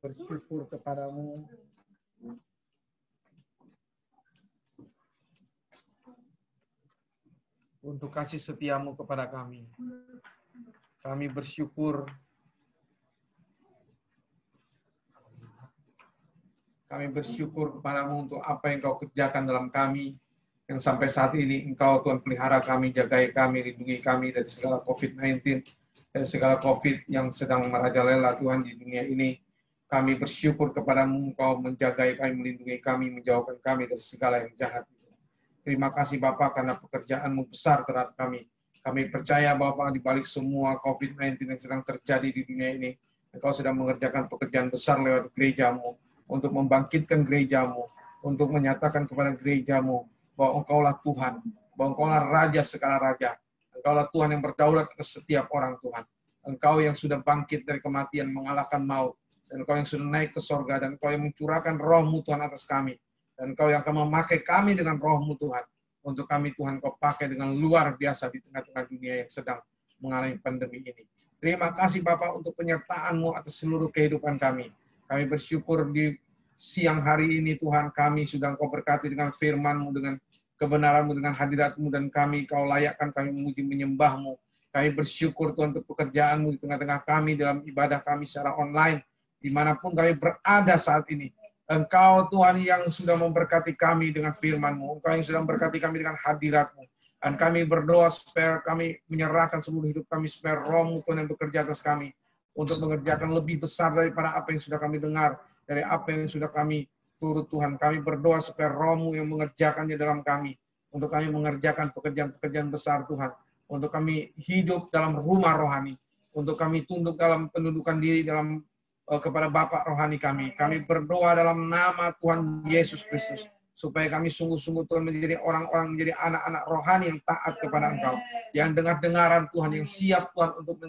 Bersyukur kepadamu untuk kasih setiamu kepada kami. Kami bersyukur kepadamu untuk apa yang Kau kerjakan dalam kami, yang sampai saat ini Engkau Tuhan pelihara kami, jagai kami, lindungi kami dari segala COVID-19, dari segala COVID yang sedang merajalela Tuhan di dunia ini. Kami bersyukur kepadamu, Engkau menjagai kami, melindungi kami, menjauhkan kami dari segala yang jahat. Terima kasih Bapa karena pekerjaan-Mu besar terhadap kami. Kami percaya Bapa di balik semua COVID-19 yang sedang terjadi di dunia ini, Engkau sedang mengerjakan pekerjaan besar lewat gereja-Mu, untuk membangkitkan gereja-Mu, untuk menyatakan kepada gereja-Mu bahwa Engkaulah Tuhan, bahwa Engkaulah Raja segala Raja. Engkaulah Tuhan yang berdaulat atas setiap orang Tuhan. Engkau yang sudah bangkit dari kematian, mengalahkan maut, dan Engkau yang sudah naik ke sorga, dan Engkau yang mencurahkan roh-Mu Tuhan atas kami. Dan Engkau yang akan memakai kami dengan roh-Mu Tuhan. Untuk kami Tuhan Kau pakai dengan luar biasa di tengah-tengah dunia yang sedang mengalami pandemi ini. Terima kasih Bapak untuk penyertaan-Mu atas seluruh kehidupan kami. Kami bersyukur di siang hari ini Tuhan kami sudah Kau berkati dengan firman-Mu, dengan kebenaran-Mu, dengan hadirat-Mu, dan kami Kau layakkan kami memuji menyembah-Mu. Kami bersyukur Tuhan untuk pekerjaan-Mu di tengah-tengah kami dalam ibadah kami secara online. Dimanapun kami berada saat ini. Engkau Tuhan yang sudah memberkati kami dengan firman-Mu. Engkau yang sudah memberkati kami dengan hadirat-Mu. Dan kami berdoa supaya kami menyerahkan seluruh hidup kami, supaya roh-Mu Tuhan yang bekerja atas kami, untuk mengerjakan lebih besar daripada apa yang sudah kami dengar, dari apa yang sudah kami turut Tuhan. Kami berdoa supaya roh-Mu yang mengerjakannya dalam kami, untuk kami mengerjakan pekerjaan-pekerjaan besar Tuhan. Untuk kami hidup dalam rumah rohani, untuk kami tunduk dalam pendudukan diri dalam kepada Bapa rohani kami. Kami berdoa dalam nama Tuhan Yesus Kristus, supaya kami sungguh-sungguh Tuhan menjadi orang-orang, menjadi anak-anak rohani yang taat kepada Engkau, yang dengar-dengaran Tuhan, yang siap Tuhan untuk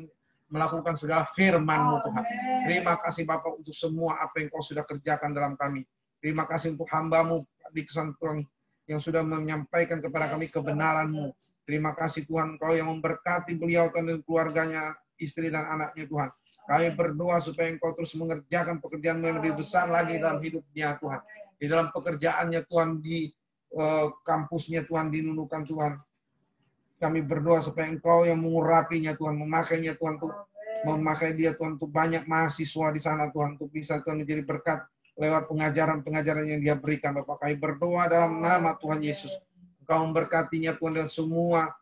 melakukan segala firman-Mu Tuhan. Terima kasih Bapa untuk semua apa yang Kau sudah kerjakan dalam kami. Terima kasih untuk hamba-Mu di kesan Tuhan yang sudah menyampaikan kepada kami kebenaran-Mu. Terima kasih Tuhan, Kau yang memberkati beliau Tuhan dan keluarganya, istri dan anaknya Tuhan. Kami berdoa supaya Engkau terus mengerjakan pekerjaan yang lebih besar lagi dalam hidupnya Tuhan. Di dalam pekerjaannya Tuhan, di kampusnya Tuhan, di nunukan Tuhan. Kami berdoa supaya Engkau yang mengurapinya Tuhan, memakainya Tuhan, untuk memakai dia Tuhan untuk banyak mahasiswa di sana Tuhan, untuk bisa Tuhan menjadi berkat lewat pengajaran-pengajaran yang dia berikan. Bapak, kami berdoa dalam nama Tuhan Yesus. Engkau memberkatinya Tuhan, dan semua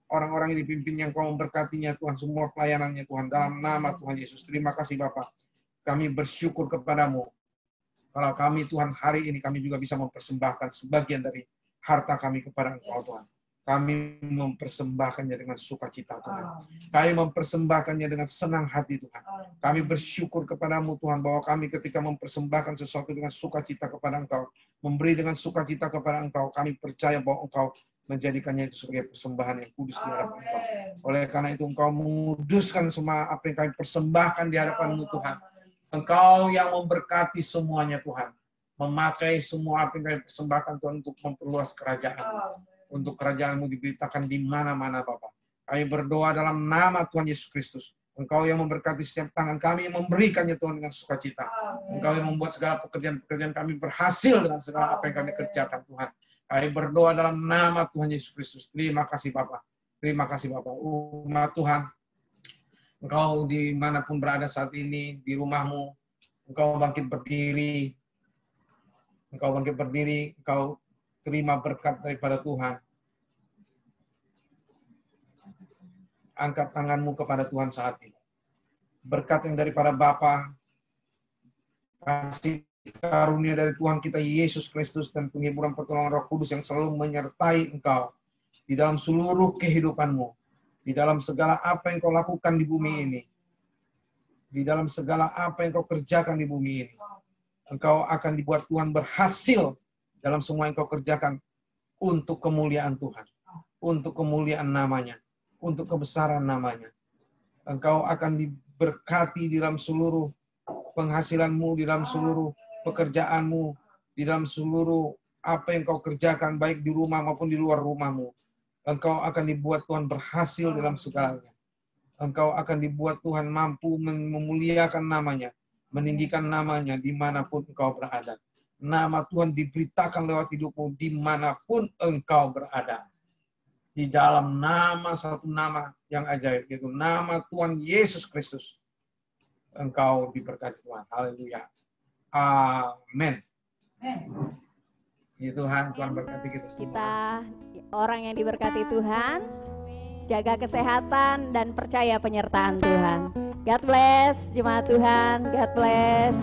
orang-orang yang dipimpin yang Kau memberkatinya Tuhan, semua pelayanannya Tuhan, dalam nama Tuhan Yesus. Terima kasih Bapak. Kami bersyukur kepadamu. Kalau kami Tuhan hari ini, kami juga bisa mempersembahkan sebagian dari harta kami kepada Engkau Tuhan. Kami mempersembahkannya dengan sukacita Tuhan. Kami mempersembahkannya dengan senang hati Tuhan. Kami bersyukur kepadamu Tuhan, bahwa kami ketika mempersembahkan sesuatu dengan sukacita kepada Engkau, memberi dengan sukacita kepada Engkau, kami percaya bahwa Engkau menjadikannya itu sebagai persembahan yang kudus di hadapan Engkau. Oleh karena itu Engkau menguduskan semua apa yang kami persembahkan di hadapan-Mu Tuhan. Engkau yang memberkati semuanya Tuhan. Memakai semua apa yang kami persembahkan Tuhan untuk memperluas kerajaan. Untuk kerajaan-Mu diberitakan di mana-mana Bapa. Kami berdoa dalam nama Tuhan Yesus Kristus. Engkau yang memberkati setiap tangan kami, yang memberikannya Tuhan dengan sukacita. Engkau yang membuat segala pekerjaan-pekerjaan kami berhasil dengan segala apa yang kami kerjakan Tuhan. Kami berdoa dalam nama Tuhan Yesus Kristus. Terima kasih Bapa. Terima kasih Bapa. Umat Tuhan, Engkau dimanapun berada saat ini, di rumahmu, Engkau bangkit berdiri. Engkau bangkit berdiri, Engkau terima berkat daripada Tuhan. Angkat tanganmu kepada Tuhan saat ini. Berkat yang daripada Bapa, kasih karunia dari Tuhan kita Yesus Kristus, dan penghiburan pertolongan Roh Kudus yang selalu menyertai engkau di dalam seluruh kehidupanmu, di dalam segala apa yang kau lakukan di bumi ini, di dalam segala apa yang kau kerjakan di bumi ini. Engkau akan dibuat Tuhan berhasil dalam semua yang kau kerjakan untuk kemuliaan Tuhan, untuk kemuliaan namanya, untuk kebesaran namanya. Engkau akan diberkati di dalam seluruh penghasilanmu, di dalam seluruh pekerjaanmu, di dalam seluruh apa yang kau kerjakan, baik di rumah maupun di luar rumahmu. Engkau akan dibuat Tuhan berhasil dalam segalanya. Engkau akan dibuat Tuhan mampu memuliakan namanya, meninggikan namanya dimanapun engkau berada. Nama Tuhan diberitakan lewat hidupmu dimanapun engkau berada. Di dalam nama, satu nama yang ajaib, yaitu nama Tuhan Yesus Kristus. Engkau diberkati Tuhan. Haleluya. Amin. Ya Tuhan, Tuhan berkati kita semua. Kita orang yang diberkati Tuhan, jaga kesehatan dan percaya penyertaan Tuhan. God bless, jemaat Tuhan. God bless.